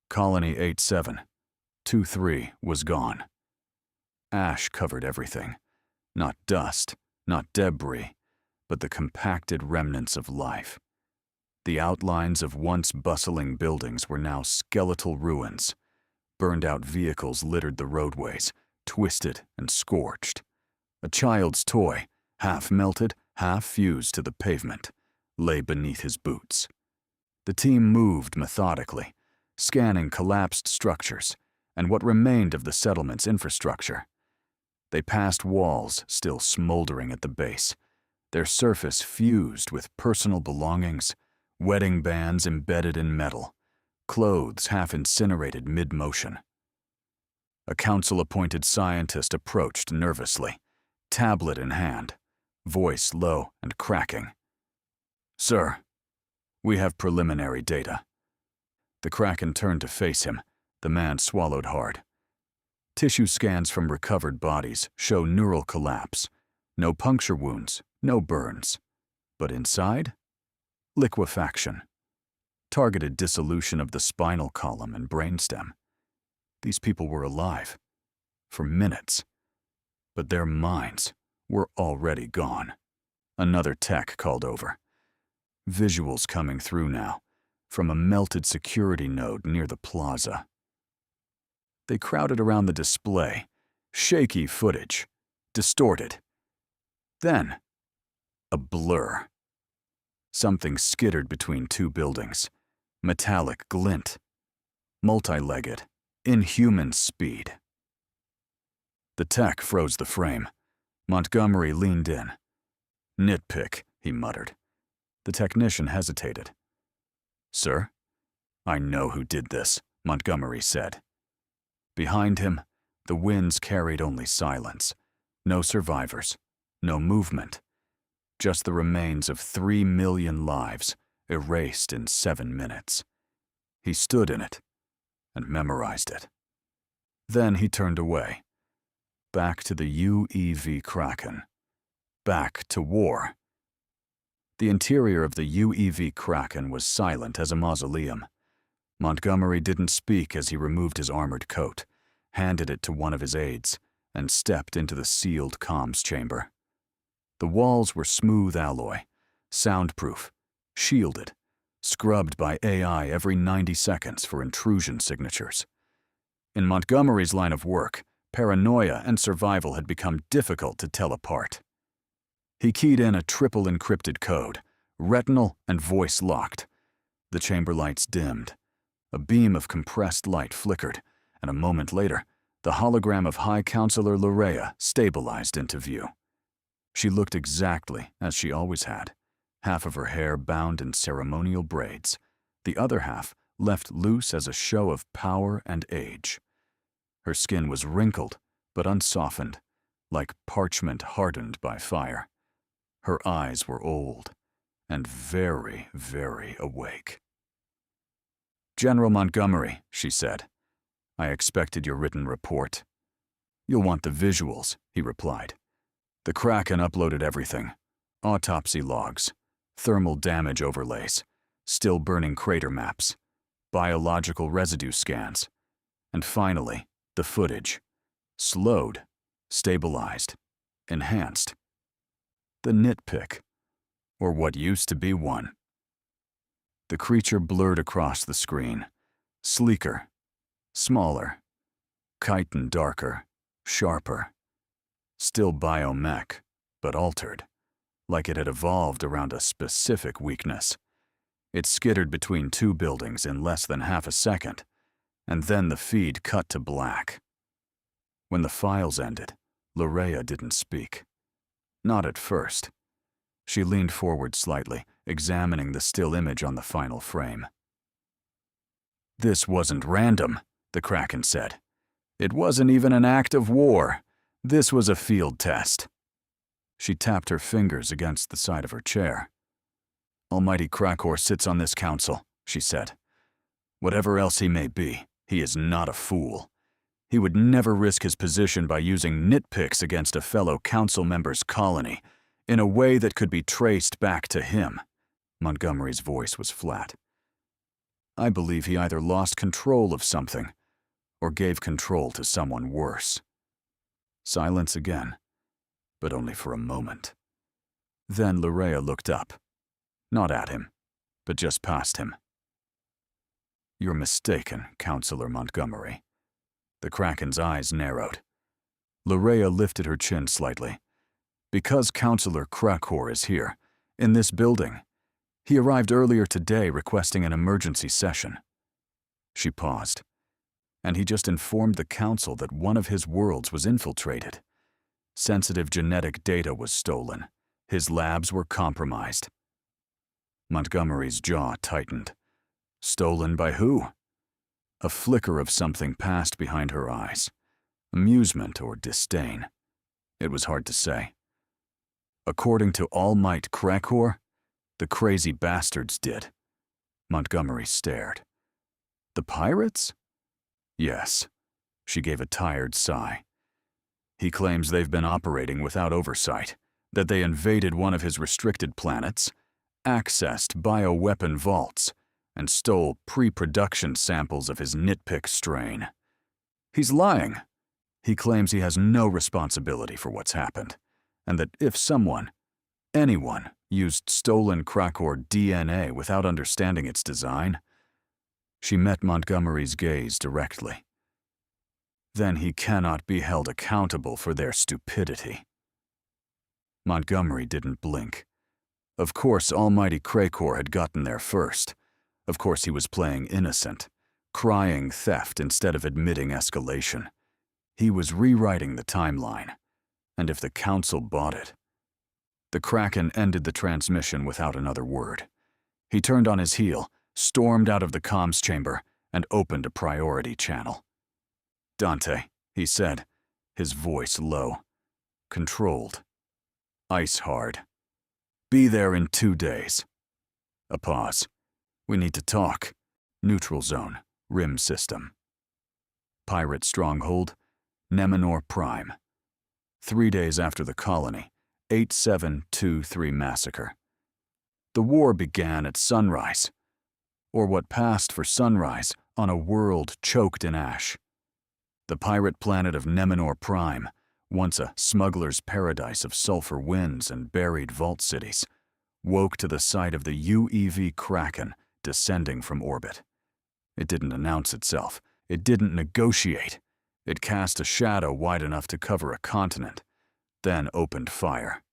Colony 8723 was gone. Ash covered everything. Not dust, not debris, but the compacted remnants of life. The outlines of once bustling buildings were now skeletal ruins. Burned-out vehicles littered the roadways, twisted and scorched. A child's toy, half melted, half fused to the pavement, lay beneath his boots. The team moved methodically, scanning collapsed structures and what remained of the settlement's infrastructure. They passed walls still smoldering at the base, their surface fused with personal belongings, wedding bands embedded in metal, clothes half incinerated mid-motion. A council-appointed scientist approached nervously, tablet in hand, voice low and cracking. Sir, we have preliminary data. The Kraken turned to face him. The man swallowed hard. Tissue scans from recovered bodies show neural collapse. No puncture wounds, no burns. But inside? Liquefaction. Targeted dissolution of the spinal column and brainstem. These people were alive. For minutes. But their minds were already gone. Another tech called over. Visuals coming through now, from a melted security node near the plaza. They crowded around the display, shaky footage, distorted. Then, a blur. Something skittered between 2 buildings, metallic glint, multi-legged, inhuman speed. The tech froze the frame. Montgomery leaned in. Nitpick, he muttered. The technician hesitated. Sir, I know who did this, Montgomery said. Behind him, the winds carried only silence. No survivors, no movement. Just the remains of 3 million lives, erased in 7 minutes. He stood in it and memorized it. Then he turned away. Back to the UEV Kraken. Back to war. The interior of the UEV Kraken was silent as a mausoleum. Montgomery didn't speak as he removed his armored coat, handed it to one of his aides, and stepped into the sealed comms chamber. The walls were smooth alloy, soundproof, shielded, scrubbed by AI every 90 seconds for intrusion signatures. In Montgomery's line of work, paranoia and survival had become difficult to tell apart. He keyed in a triple encrypted code, retinal and voice locked. The chamber lights dimmed. A beam of compressed light flickered, and a moment later, the hologram of High Counselor Lorea stabilized into view. She looked exactly as she always had, half of her hair bound in ceremonial braids, the other half left loose as a show of power and age. Her skin was wrinkled but unsoftened, like parchment hardened by fire. Her eyes were old and very, very awake. "General Montgomery," she said, "I expected your written report." "You'll want the visuals," he replied. The Kraken uploaded everything: autopsy logs, thermal damage overlays, still burning crater maps, biological residue scans, and finally, the footage. Slowed, stabilized, enhanced. The nitpick, or what used to be one. The creature blurred across the screen, sleeker, smaller, chitin darker, sharper. Still biomech, but altered, like it had evolved around a specific weakness. It skittered between two buildings in less than half a second, and then the feed cut to black. When the files ended, Lorea didn't speak. Not at first. She leaned forward slightly, examining the still image on the final frame. "This wasn't random," the Kraken said. "It wasn't even an act of war. This was a field test." She tapped her fingers against the side of her chair. "Almighty Krakor sits on this council," she said. "Whatever else he may be, he is not a fool. He would never risk his position by using nitpicks against a fellow council member's colony in a way that could be traced back to him." Montgomery's voice was flat. "I believe he either lost control of something or gave control to someone worse." Silence again, but only for a moment. Then Lorea looked up, not at him, but just past him. "You're mistaken, Counselor Montgomery." The Kraken's eyes narrowed. Lorea lifted her chin slightly. "Because Counselor Krakor is here, in this building. He arrived earlier today requesting an emergency session." She paused. "And he just informed the council that one of his worlds was infiltrated. Sensitive genetic data was stolen. His labs were compromised." Montgomery's jaw tightened. Stolen by who? A flicker of something passed behind her eyes. Amusement or disdain. It was hard to say. "According to All Might Krakor, the crazy bastards did." Montgomery stared. "The pirates?" "Yes." She gave a tired sigh. "He claims they've been operating without oversight, that they invaded one of his restricted planets, accessed bioweapon vaults, and stole pre-production samples of his nitpick strain. He's lying. He claims he has no responsibility for what's happened, and that if someone, anyone, used stolen Krakor DNA without understanding its design..." She met Montgomery's gaze directly. "Then he cannot be held accountable for their stupidity." Montgomery didn't blink. Of course Almighty Krakor had gotten there first. Of course he was playing innocent, crying theft instead of admitting escalation. He was rewriting the timeline, and if the council bought it... The Kraken ended the transmission without another word. He turned on his heel, stormed out of the comms chamber, and opened a priority channel. "Dante," he said, his voice low, controlled, ice hard. "Be there in 2 days." A pause. "We need to talk." Neutral zone, rim system. Pirate stronghold, Nemenor Prime. 3 days after the colony, 8723 massacre. The war began at sunrise, or what passed for sunrise on a world choked in ash. The pirate planet of Nemenor Prime, once a smuggler's paradise of sulfur winds and buried vault cities, woke to the sight of the UEV Kraken descending from orbit. It didn't announce itself. It didn't negotiate. It cast a shadow wide enough to cover a continent, then opened fire.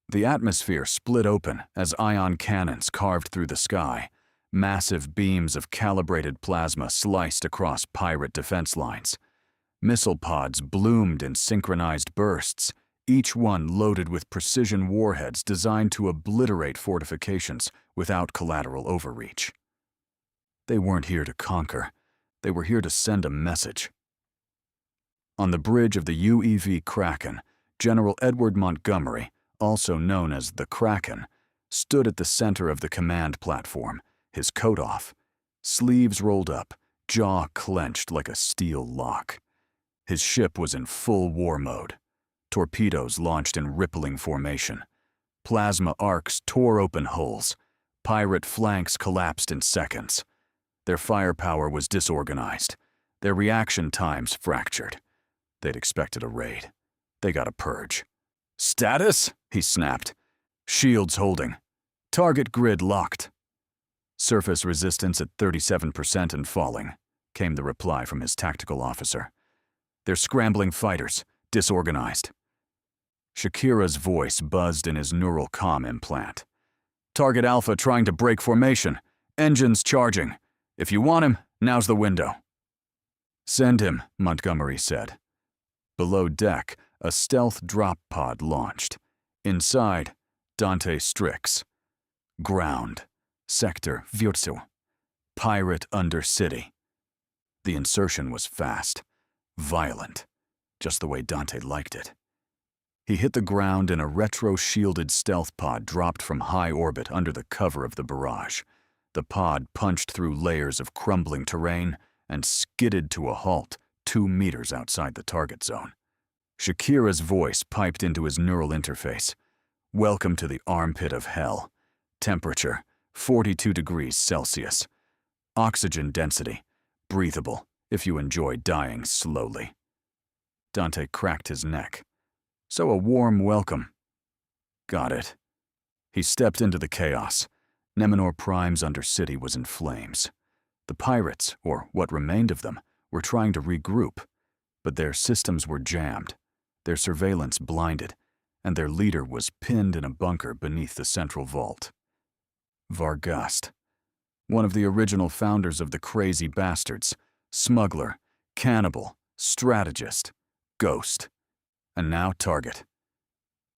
The atmosphere split open as ion cannons carved through the sky. Massive beams of calibrated plasma sliced across pirate defense lines. Missile pods bloomed in synchronized bursts, each one loaded with precision warheads designed to obliterate fortifications without collateral overreach. They weren't here to conquer. They were here to send a message. On the bridge of the UEV Kraken, General Edward Montgomery, also known as the Kraken, stood at the center of the command platform, his coat off, sleeves rolled up, jaw clenched like a steel lock. His ship was in full war mode. Torpedoes launched in rippling formation. Plasma arcs tore open hulls. Pirate flanks collapsed in seconds. Their firepower was disorganized. Their reaction times fractured. They'd expected a raid. They got a purge. "Status?" he snapped. "Shields holding. Target grid locked." "Surface resistance at 37% and falling," came the reply from his tactical officer. "They're scrambling fighters, disorganized." Shakira's voice buzzed in his neural comm implant. "Target Alpha trying to break formation. Engines charging. If you want him, now's the window." "Send him," Montgomery said. Below deck, a stealth drop pod launched. Inside, Dante Stryx. Ground. Sector Würzel. Pirate Undercity. The insertion was fast. Violent. Just the way Dante liked it. He hit the ground in a retro-shielded stealth pod dropped from high orbit under the cover of the barrage. The pod punched through layers of crumbling terrain and skidded to a halt 2 meters outside the target zone. Shakira's voice piped into his neural interface. "Welcome to the armpit of hell. Temperature, 42 degrees Celsius. Oxygen density, breathable if you enjoy dying slowly." Dante cracked his neck. "So a warm welcome." "Got it." He stepped into the chaos. Nemenor Prime's Undercity was in flames. The pirates, or what remained of them, were trying to regroup, but their systems were jammed, their surveillance blinded, and their leader was pinned in a bunker beneath the central vault. Varghast, one of the original founders of the Crazy Bastards, smuggler, cannibal, strategist, ghost, and now target.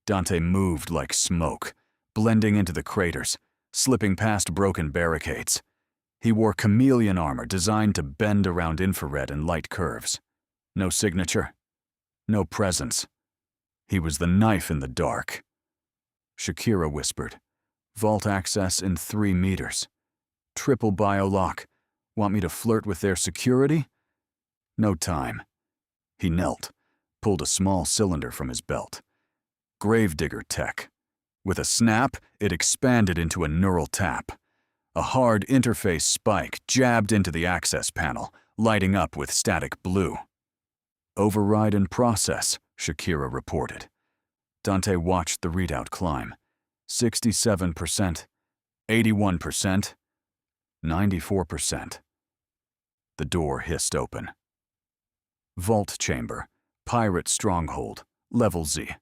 Dante moved like smoke, blending into the craters, slipping past broken barricades. He wore chameleon armor designed to bend around infrared and light curves. No signature, no presence. He was the knife in the dark. Shakira whispered, "Vault access in 3 meters. Triple biolock. Want me to flirt with their security?" No time. He knelt, pulled a small cylinder from his belt. Gravedigger tech. With a snap, it expanded into a neural tap. A hard interface spike jabbed into the access panel, lighting up with static blue. "Override in process," Shakira reported. Dante watched the readout climb. 67%, 81%, 94%. The door hissed open. Vault chamber, pirate stronghold, level Z.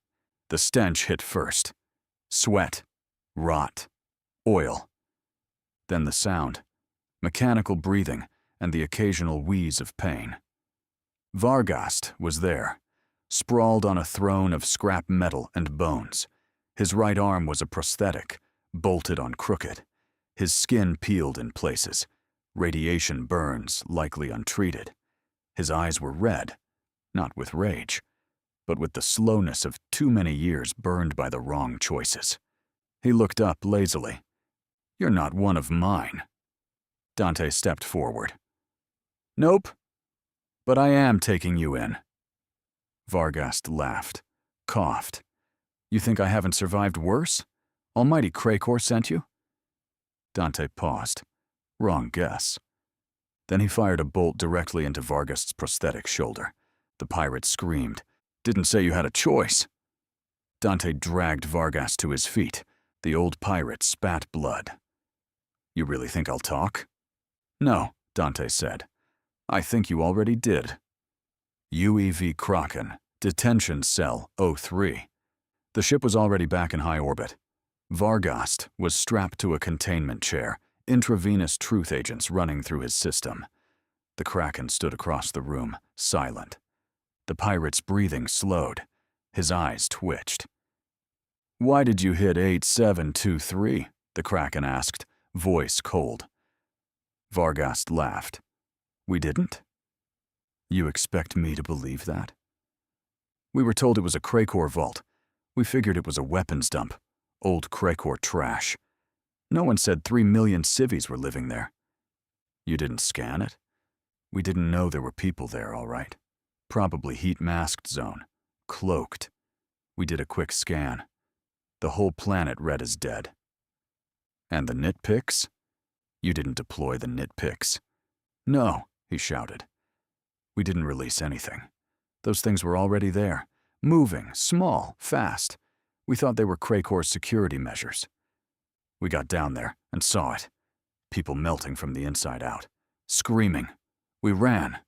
The stench hit first. Sweat, rot, oil. Then the sound, mechanical breathing, and the occasional wheeze of pain. Varghast was there, sprawled on a throne of scrap metal and bones. His right arm was a prosthetic, bolted on crooked. His skin peeled in places, radiation burns likely untreated. His eyes were red, not with rage, but with the slowness of too many years burned by the wrong choices. He looked up lazily. "You're not one of mine." Dante stepped forward. Nope, but I am taking you in. Vargast laughed, coughed. You think I haven't survived worse? Almighty Kraken sent you? Dante paused. Wrong guess. Then he fired a bolt directly into Vargast's prosthetic shoulder. The pirate screamed. Didn't say you had a choice. Dante dragged Vargast to his feet. The old pirate spat blood. You really think I'll talk? No, Dante said. I think you already did. UEV Kraken, Detention Cell 03. The ship was already back in high orbit. Vargast was strapped to a containment chair, intravenous truth agents running through his system. The Kraken stood across the room, silent. The pirate's breathing slowed. His eyes twitched. Why did you hit 8723? The Kraken asked, voice cold. Vargast laughed. We didn't? You expect me to believe that? We were told it was a Kraken vault. We figured it was a weapons dump. Old Kraken trash. No one said 3 million civvies were living there. You didn't scan it? We didn't know there were people there, all right. Probably heat-masked zone. Cloaked. We did a quick scan. The whole planet read as dead. And the nitpicks? You didn't deploy the nitpicks. No, he shouted. We didn't release anything. Those things were already there. Moving, small, fast. We thought they were Kraken's security measures. We got down there and saw it. People melting from the inside out. Screaming. We ran.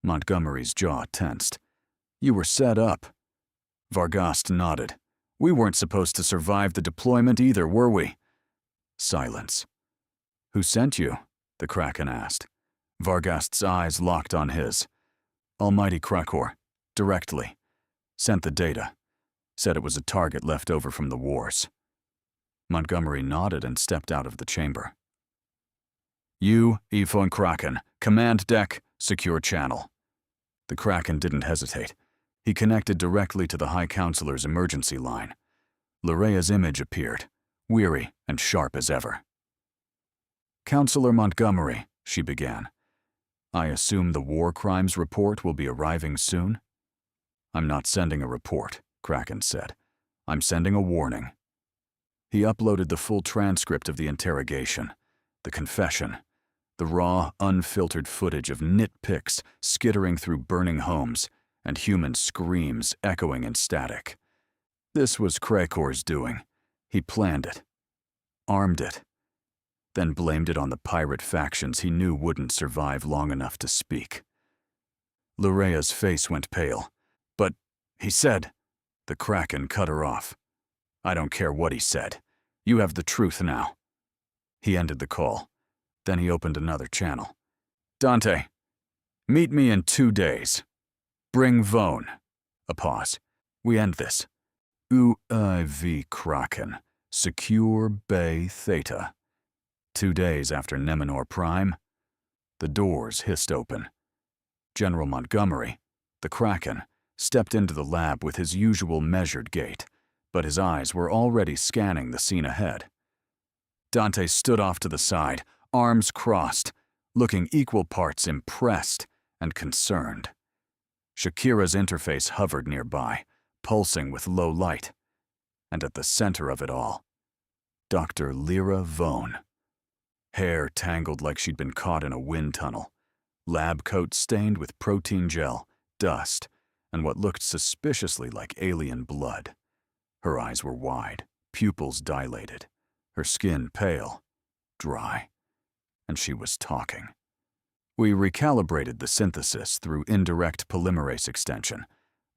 Montgomery's jaw tensed. You were set up. Vargast nodded. We weren't supposed to survive the deployment either, were we? Silence. Who sent you? The Kraken asked. Vargast's eyes locked on his. Almighty Kraken. Directly. Sent the data. Said it was a target left over from the wars. Montgomery nodded and stepped out of the chamber. You, HFY Kraken, command deck, secure channel. The Kraken didn't hesitate. He connected directly to the High Counselor's emergency line. Lurea's image appeared, weary and sharp as ever. Counselor Montgomery, she began. I assume the war crimes report will be arriving soon? I'm not sending a report, Kraken said. I'm sending a warning. He uploaded the full transcript of the interrogation, the confession, the raw, unfiltered footage of nitpicks skittering through burning homes and human screams echoing in static. This was Kraken's doing. He planned it, armed it, then blamed it on the pirate factions he knew wouldn't survive long enough to speak. Lurea's face went pale. But, he said, the Kraken cut her off. I don't care what he said. You have the truth now. He ended the call. Then he opened another channel. Dante, meet me in 2 days. Bring Vone. A pause. We end this. UEV Kraken. Secure Bay Theta. 2 days after Nemenor Prime. The doors hissed open. General Montgomery, the Kraken, stepped into the lab with his usual measured gait, but his eyes were already scanning the scene ahead. Dante stood off to the side, arms crossed, looking equal parts impressed and concerned. Shakira's interface hovered nearby, pulsing with low light. And at the center of it all, Dr. Lyra Vone. Hair tangled like she'd been caught in a wind tunnel, lab coat stained with protein gel, dust, and what looked suspiciously like alien blood. Her eyes were wide, pupils dilated, her skin pale, dry, and she was talking. We recalibrated the synthesis through indirect polymerase extension,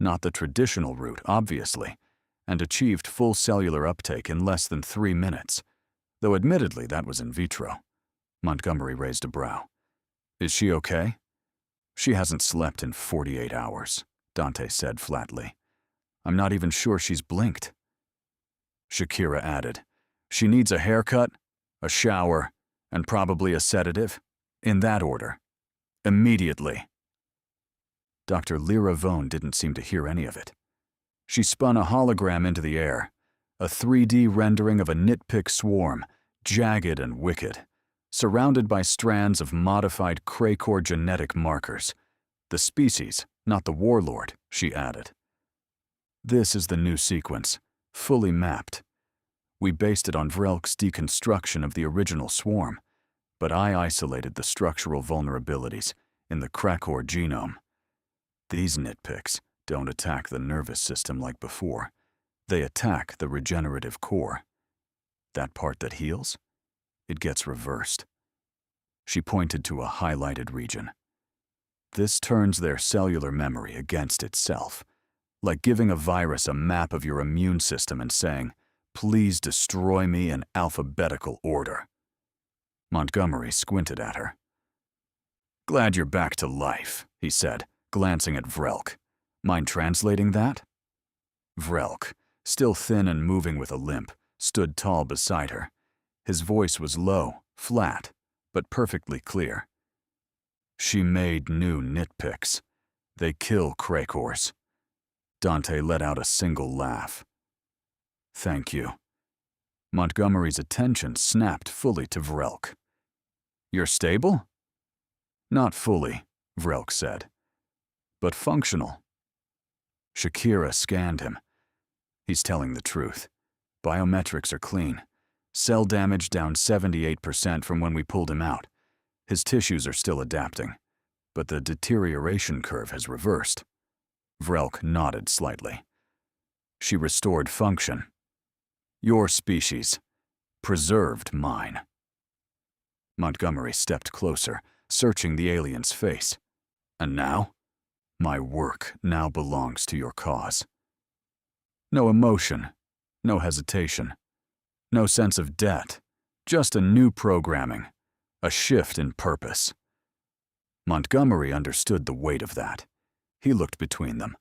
not the traditional route, obviously, and achieved full cellular uptake in less than 3 minutes, though admittedly that was in vitro. Montgomery raised a brow. Is she okay? She hasn't slept in 48 hours, Dante said flatly. I'm not even sure she's blinked. Shakira added, she needs a haircut, a shower, and probably a sedative, in that order. Immediately. Dr. Lyra Vone didn't seem to hear any of it. She spun a hologram into the air, a 3D rendering of a nitpick swarm, jagged and wicked, surrounded by strands of modified Kraken genetic markers. The species, not the warlord, she added. This is the new sequence, fully mapped. We based it on Vrelk's deconstruction of the original swarm, but I isolated the structural vulnerabilities in the Kraken genome. These nitpicks don't attack the nervous system like before. They attack the regenerative core. That part that heals, it gets reversed. She pointed to a highlighted region. This turns their cellular memory against itself, like giving a virus a map of your immune system and saying, "Please destroy me in alphabetical order." Montgomery squinted at her. "Glad you're back to life," he said, glancing at Vrelk. "Mind translating that?" Vrelk, still thin and moving with a limp, stood tall beside her. His voice was low, flat, but perfectly clear. "She made new nitpicks. They kill Krakors." Dante let out a single laugh. "Thank you." Montgomery's attention snapped fully to Vrelk. "You're stable?" "Not fully," Vrelk said, "but functional." Shakira scanned him. He's telling the truth. Biometrics are clean. Cell damage down 78% from when we pulled him out. His tissues are still adapting, but the deterioration curve has reversed. Vrelk nodded slightly. "She restored function. Your species preserved mine." Montgomery stepped closer, searching the alien's face. "And now? My work now belongs to your cause." No emotion, no hesitation, no sense of debt, just a new programming, a shift in purpose. Montgomery understood the weight of that. He looked between them,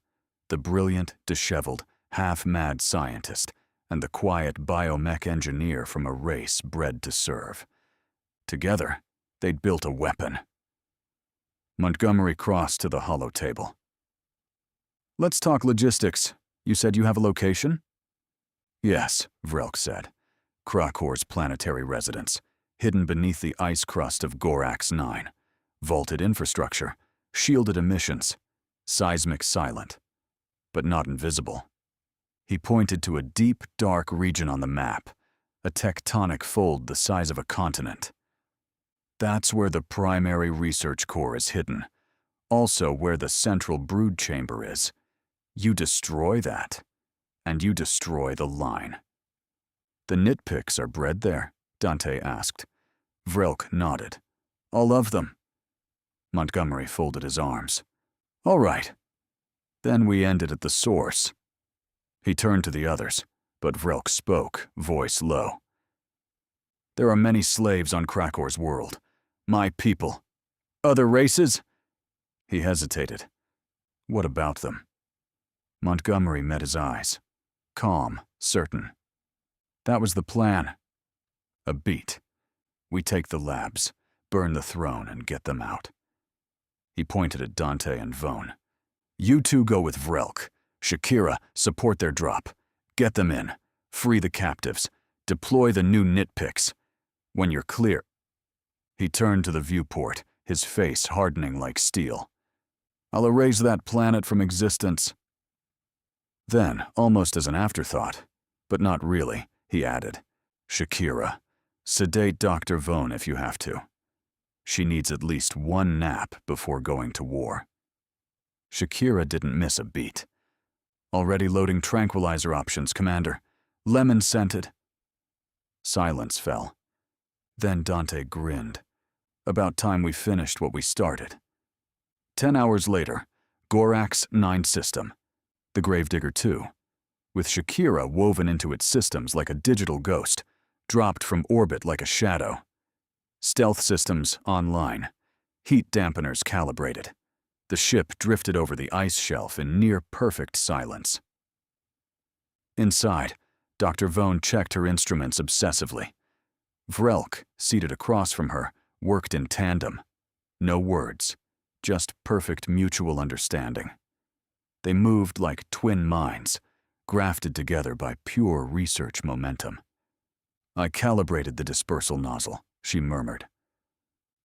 the brilliant, disheveled, half-mad scientist and the quiet biomech engineer from a race bred to serve. Together, they'd built a weapon. Montgomery crossed to the hollow table. "Let's talk logistics. You said you have a location?" "Yes," Vrelk said. "Krakor's planetary residence, hidden beneath the ice crust of Gorax 9. Vaulted infrastructure, shielded emissions, seismic silent, but not invisible." He pointed to a deep, dark region on the map, a tectonic fold the size of a continent. "That's where the primary research core is hidden, also where the central brood chamber is. You destroy that, and you destroy the line." "The nitpicks are bred there?" Dante asked. Vrelk nodded. "All of them." Montgomery folded his arms. "All right. Then we ended at the source." He turned to the others, but Vrelk spoke, voice low. "There are many slaves on Krakor's world. My people. Other races?" He hesitated. "What about them?" Montgomery met his eyes. Calm, certain. "That was the plan. A beat. We take the labs, burn the throne, and get them out." He pointed at Dante and Vone. "You two go with Vrelk. Shakira, support their drop. Get them in. Free the captives. Deploy the new nitpicks. When you're clear..." He turned to the viewport, his face hardening like steel. "I'll erase that planet from existence." Then, almost as an afterthought, but not really, he added, "Shakira, sedate Dr. Vone if you have to. She needs at least one nap before going to war." Shakira didn't miss a beat. "Already loading tranquilizer options, Commander. Lemon-scented." Silence fell. Then Dante grinned. "About time we finished what we started." 10 hours later, Gorax 9 system. The Gravedigger 2, with Shakira woven into its systems like a digital ghost, dropped from orbit like a shadow. Stealth systems online. Heat dampeners calibrated. The ship drifted over the ice shelf in near-perfect silence. Inside, Dr. Vone checked her instruments obsessively. Vrelk, seated across from her, worked in tandem. No words, just perfect mutual understanding. They moved like twin minds, grafted together by pure research momentum. "I calibrated the dispersal nozzle," she murmured.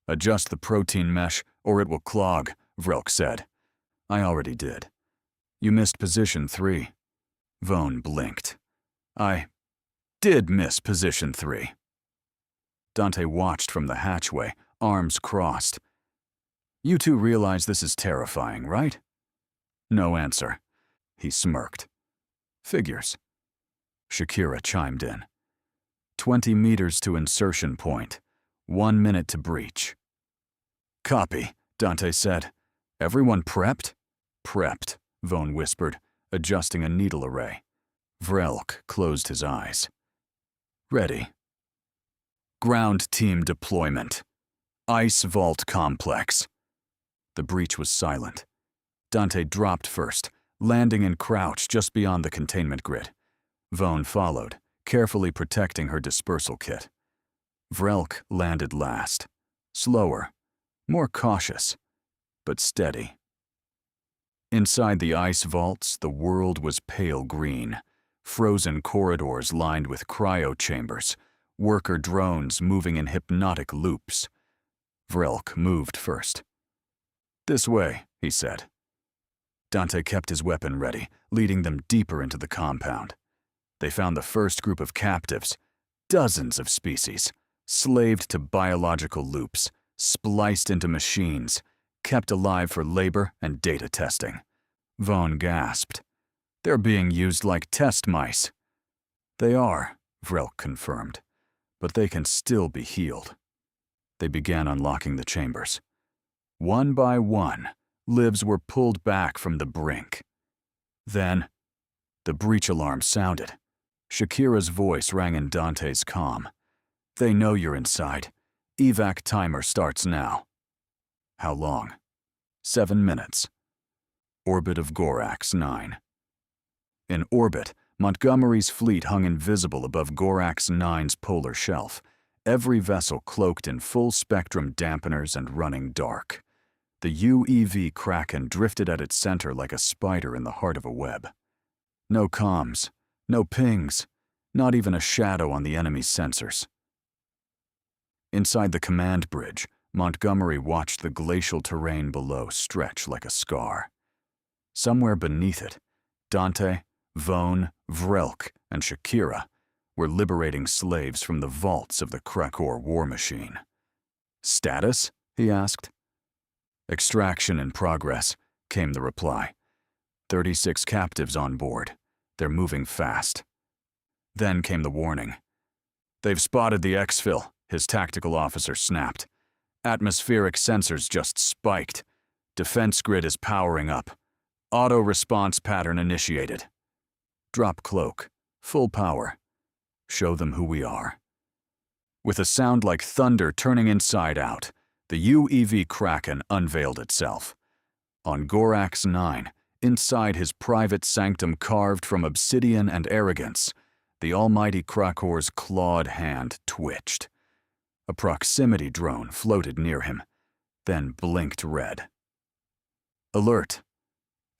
Adjust the protein mesh, or it will clog, Vrelk said. I already did. You missed position 3. Vaughn blinked. I did miss position 3. Dante watched from the hatchway, arms crossed. You two realize this is terrifying, right? No answer. He smirked. Figures. Shakira chimed in. 20 meters to insertion point. 1 minute to breach. Copy, Dante said. Everyone prepped? Prepped, Vaughn whispered, adjusting a needle array. Vrelk closed his eyes. Ready. Ground team deployment. Ice Vault Complex. The breach was silent. Dante dropped first, landing in crouch just beyond the containment grid. Vaughn followed, carefully protecting her dispersal kit. Vrelk landed last. Slower, more cautious, but steady. Inside the ice vaults, the world was pale green. Frozen corridors lined with cryo chambers, worker drones moving in hypnotic loops. Vrelk moved first. This way, he said. Dante kept his weapon ready, leading them deeper into the compound. They found the first group of captives, dozens of species, slaved to biological loops, spliced into machines, kept alive for labor and data testing. Vaughn gasped. They're being used like test mice. They are, Vrelk confirmed, but they can still be healed. They began unlocking the chambers. One by one, lives were pulled back from the brink. Then, the breach alarm sounded. Shakira's voice rang in Dante's comm. They know you're inside. Evac timer starts now. How long? 7 minutes. Orbit of Gorax 9. In orbit, Montgomery's fleet hung invisible above Gorax 9's polar shelf, every vessel cloaked in full-spectrum dampeners and running dark. The UEV Kraken drifted at its center like a spider in the heart of a web. No comms, no pings, not even a shadow on the enemy's sensors. Inside the command bridge, Montgomery watched the glacial terrain below stretch like a scar. Somewhere beneath it, Dante, Vaughn, Vrelk, and Shakira were liberating slaves from the vaults of the Kraken war machine. Status? He asked. Extraction in progress, came the reply. 36 captives on board. They're moving fast. Then came the warning. They've spotted the exfil, his tactical officer snapped. Atmospheric sensors just spiked. Defense grid is powering up. Auto response pattern initiated. Drop cloak. Full power. Show them who we are. With a sound like thunder turning inside out, the UEV Kraken unveiled itself. On Gorax 9, inside his private sanctum carved from obsidian and arrogance, the almighty Kraken's clawed hand twitched. A proximity drone floated near him, then blinked red. Alert.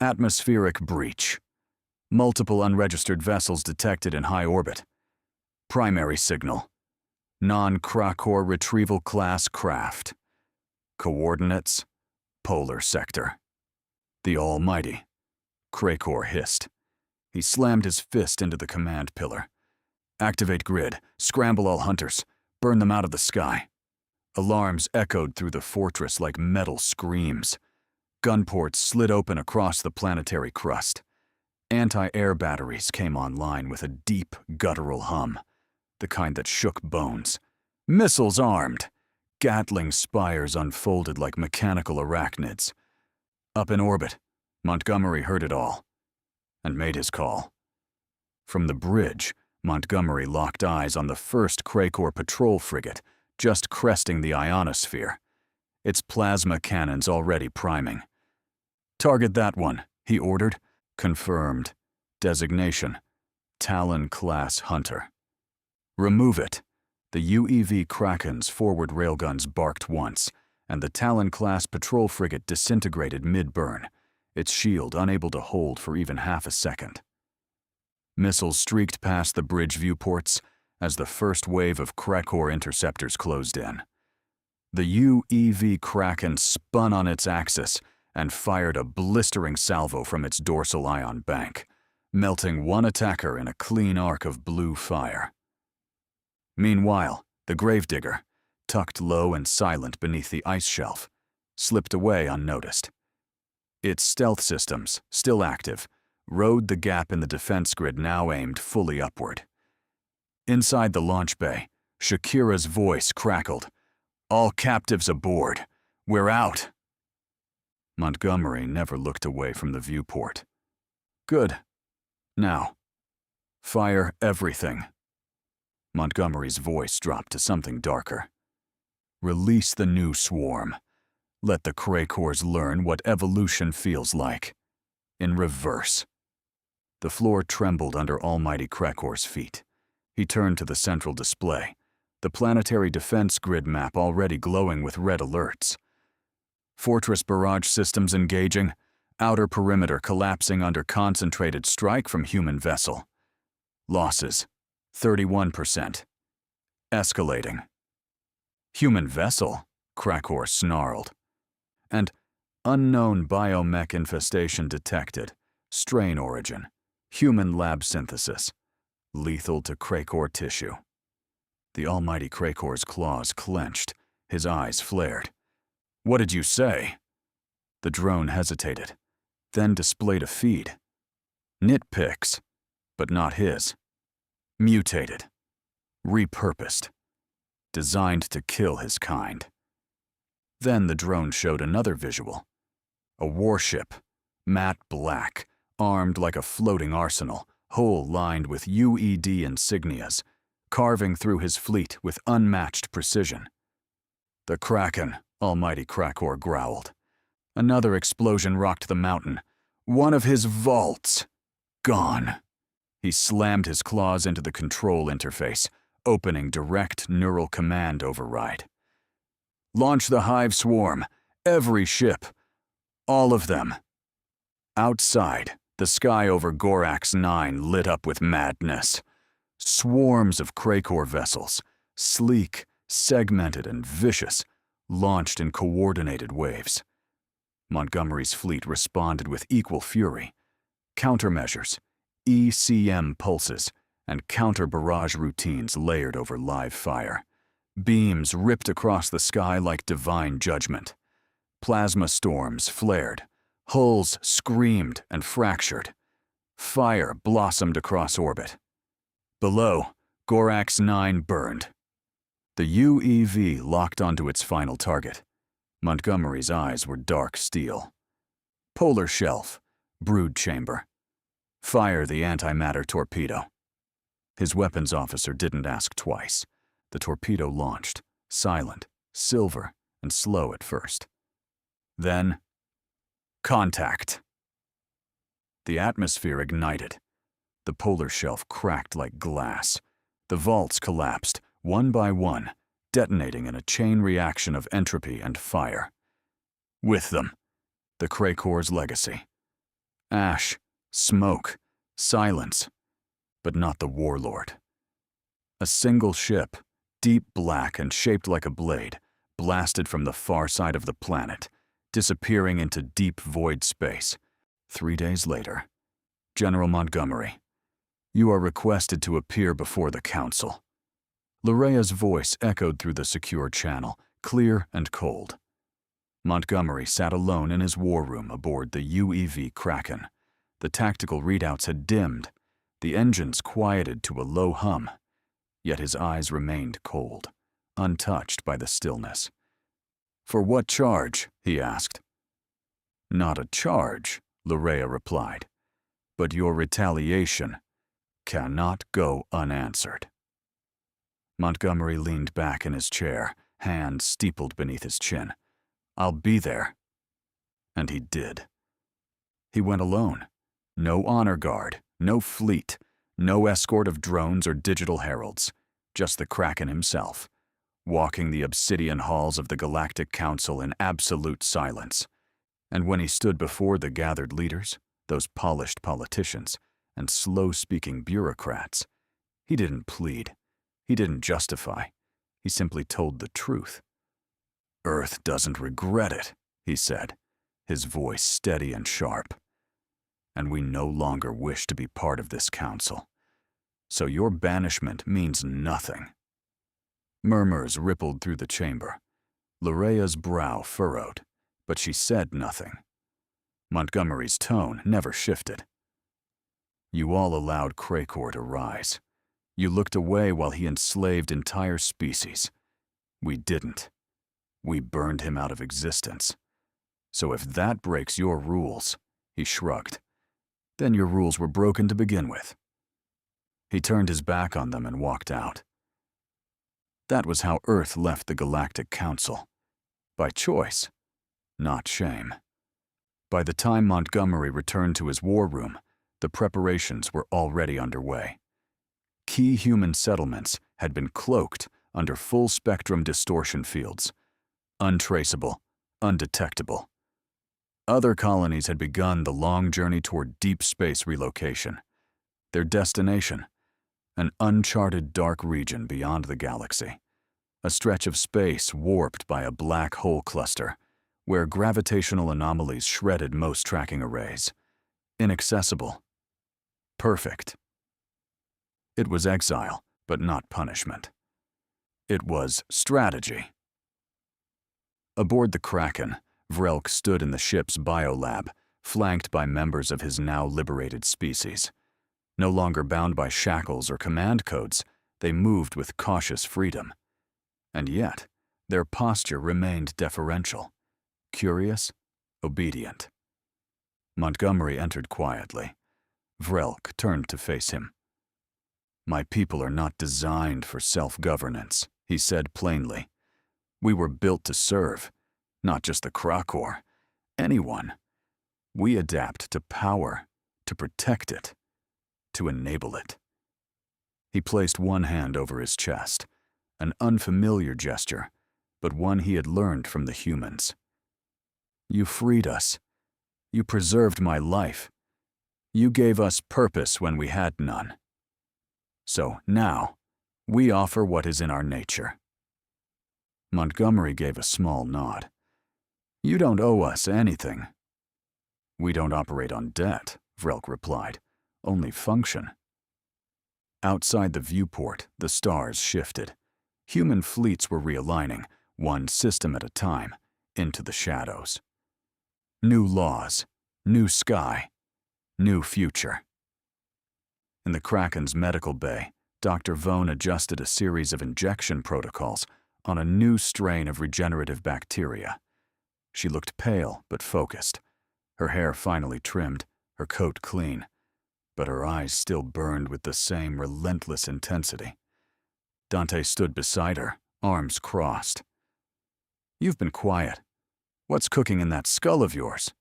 Atmospheric breach. Multiple unregistered vessels detected in high orbit. Primary signal. Non-Kraken retrieval class craft. Coordinates. Polar sector. The almighty. Kraken hissed. He slammed his fist into the command pillar. Activate grid. Scramble all hunters. Burn them out of the sky. Alarms echoed through the fortress like metal screams. Gunports slid open across the planetary crust. Anti-air batteries came online with a deep, guttural hum, the kind that shook bones. Missiles armed. Gatling spires unfolded like mechanical arachnids. Up in orbit, Montgomery heard it all, and made his call. From the bridge, Montgomery locked eyes on the first Kraken patrol frigate, just cresting the ionosphere, its plasma cannons already priming. Target that one, he ordered. Confirmed. Designation: Talon-class hunter. Remove it. The UEV Kraken's forward railguns barked once, and the Talon-class patrol frigate disintegrated mid-burn, its shield unable to hold for even half a second. Missiles streaked past the bridge viewports as the first wave of Kraken interceptors closed in. The UEV Kraken spun on its axis and fired a blistering salvo from its dorsal ion bank, melting one attacker in a clean arc of blue fire. Meanwhile, the gravedigger, tucked low and silent beneath the ice shelf, slipped away unnoticed. Its stealth systems, still active, rode the gap in the defense grid now aimed fully upward. Inside the launch bay, Shakira's voice crackled. "All captives aboard. We're out." Montgomery never looked away from the viewport. "Good. Now, fire everything." Montgomery's voice dropped to something darker. "Release the new swarm. Let the Krakors learn what evolution feels like. In reverse." The floor trembled under Almighty Krakor's feet. He turned to the central display, the planetary defense grid map already glowing with red alerts. Fortress barrage systems engaging, outer perimeter collapsing under concentrated strike from human vessel. Losses, 31%. Escalating. Human vessel, Krakor snarled. And unknown biomech infestation detected. Strain origin. Human lab synthesis. Lethal to Krakor tissue. The almighty Krakor's claws clenched. His eyes flared. "What did you say?" The drone hesitated, then displayed a feed. Nitpicks, but not his. Mutated. Repurposed. Designed to kill his kind. Then the drone showed another visual. A warship, matte black, armed like a floating arsenal, hull lined with UED insignias, carving through his fleet with unmatched precision. "The Kraken," Almighty Krakor growled. Another explosion rocked the mountain. One of his vaults. Gone. He slammed his claws into the control interface, opening direct neural command override. "Launch the hive swarm. Every ship. All of them." Outside, the sky over Gorax 9 lit up with madness. Swarms of Krakor vessels, sleek, segmented, and vicious, launched in coordinated waves. Montgomery's fleet responded with equal fury. Countermeasures, ECM pulses, and counter-barrage routines layered over live fire. Beams ripped across the sky like divine judgment. Plasma storms flared. Hulls screamed and fractured. Fire blossomed across orbit. Below, Gorax 9 burned. The UEV locked onto its final target. Montgomery's eyes were dark steel. Polar shelf, brood chamber. Fire the antimatter torpedo. His weapons officer didn't ask twice. The torpedo launched, silent, silver, and slow at first. Then, contact. The atmosphere ignited. The polar shelf cracked like glass. The vaults collapsed, one by one, detonating in a chain reaction of entropy and fire. With them, the Krakor's legacy. Ash, smoke, silence, but not the warlord. A single ship, deep black and shaped like a blade, blasted from the far side of the planet, disappearing into deep void space. 3 days later, General Montgomery, you are requested to appear before the Council. Lorea's voice echoed through the secure channel, clear and cold. Montgomery sat alone in his war room aboard the UEV Kraken. The tactical readouts had dimmed, the engines quieted to a low hum, yet his eyes remained cold, untouched by the stillness. "For what charge?" he asked. "Not a charge," Lorea replied, "but your retaliation cannot go unanswered." Montgomery leaned back in his chair, hands steepled beneath his chin. "I'll be there." And he did. He went alone. No honor guard, no fleet, no escort of drones or digital heralds, just the Kraken himself, walking the obsidian halls of the Galactic Council in absolute silence. And when he stood before the gathered leaders, those polished politicians, and slow-speaking bureaucrats, he didn't plead. He didn't justify. He simply told the truth. Earth doesn't regret it, he said, his voice steady and sharp. And we no longer wish to be part of this council. So your banishment means nothing. Murmurs rippled through the chamber. Lorea's brow furrowed, but she said nothing. Montgomery's tone never shifted. You all allowed Kraken to rise. You looked away while he enslaved entire species. We didn't. We burned him out of existence. So if that breaks your rules, he shrugged, then your rules were broken to begin with. He turned his back on them and walked out. That was how Earth left the Galactic Council. By choice, not shame. By the time Montgomery returned to his war room, the preparations were already underway. Key human settlements had been cloaked under full-spectrum distortion fields, untraceable, undetectable. Other colonies had begun the long journey toward deep space relocation. Their destination, an uncharted dark region beyond the galaxy, a stretch of space warped by a black hole cluster, where gravitational anomalies shredded most tracking arrays. Inaccessible. Perfect. It was exile, but not punishment. It was strategy. Aboard the Kraken, Vrelk stood in the ship's biolab, flanked by members of his now liberated species. No longer bound by shackles or command codes, they moved with cautious freedom. And yet, their posture remained deferential, curious, obedient. Montgomery entered quietly. Vrelk turned to face him. My people are not designed for self-governance, he said plainly. We were built to serve, not just the Kraken, anyone. We adapt to power, to protect it, to enable it. He placed one hand over his chest, an unfamiliar gesture, but one he had learned from the humans. You freed us. You preserved my life. You gave us purpose when we had none. So now, we offer what is in our nature. Montgomery gave a small nod. You don't owe us anything. We don't operate on debt, Vrelk replied, only function. Outside the viewport, the stars shifted. Human fleets were realigning, one system at a time, into the shadows. New laws, new sky, new future. In the Kraken's medical bay, Dr. Vone adjusted a series of injection protocols on a new strain of regenerative bacteria. She looked pale but focused, her hair finally trimmed, her coat clean, but her eyes still burned with the same relentless intensity. Dante stood beside her, arms crossed. You've been quiet. What's cooking in that skull of yours?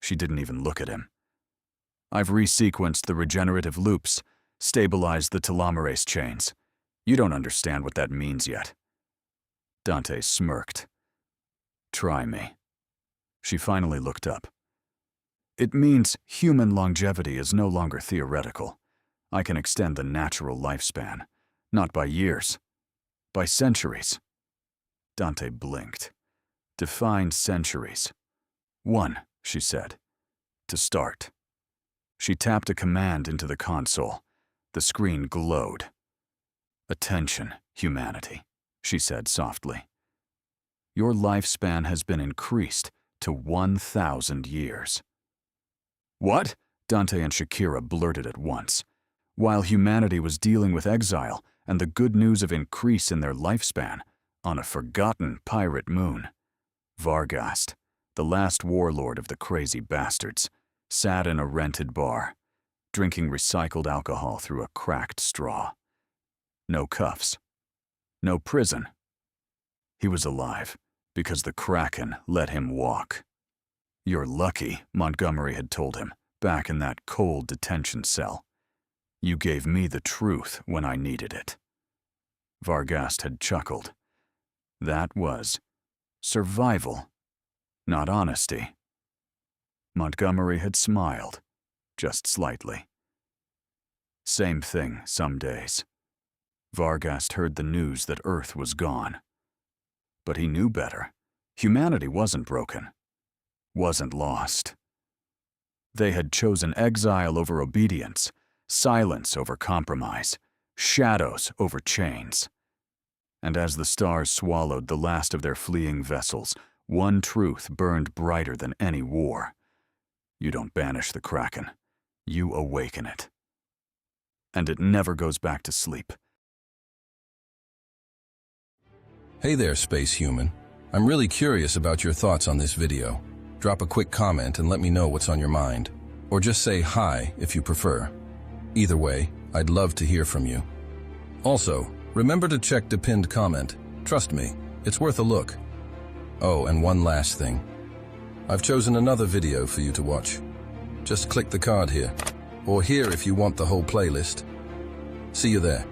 She didn't even look at him. I've resequenced the regenerative loops, stabilized the telomerase chains. You don't understand what that means yet. Dante smirked. Try me. She finally looked up. It means human longevity is no longer theoretical. I can extend the natural lifespan, not by years, by centuries. Dante blinked. Define centuries. 1, she said. To start. She tapped a command into the console. The screen glowed. Attention, humanity, she said softly. Your lifespan has been increased to 1,000 years. What? Dante and Shakira blurted at once. While humanity was dealing with exile and the good news of increase in their lifespan on a forgotten pirate moon, Varghast, the last warlord of the crazy bastards, sat in a rented bar, drinking recycled alcohol through a cracked straw. No cuffs. No prison. He was alive because the Kraken let him walk. You're lucky, Montgomery had told him, back in that cold detention cell. You gave me the truth when I needed it. Varghast had chuckled. That was survival, not honesty. Montgomery had smiled, just slightly. Same thing some days. Varghast heard the news that Earth was gone. But he knew better. Humanity wasn't broken, wasn't lost. They had chosen exile over obedience, silence over compromise, shadows over chains. And as the stars swallowed the last of their fleeing vessels, one truth burned brighter than any war. You don't banish the Kraken, you awaken it. And it never goes back to sleep. Hey there, space human. I'm really curious about your thoughts on this video. Drop a quick comment and let me know what's on your mind. Or just say hi if you prefer. Either way, I'd love to hear from you. Also, remember to check the pinned comment. Trust me, it's worth a look. Oh, and one last thing. I've chosen another video for you to watch. Just click the card here, or here if you want the whole playlist. See you there.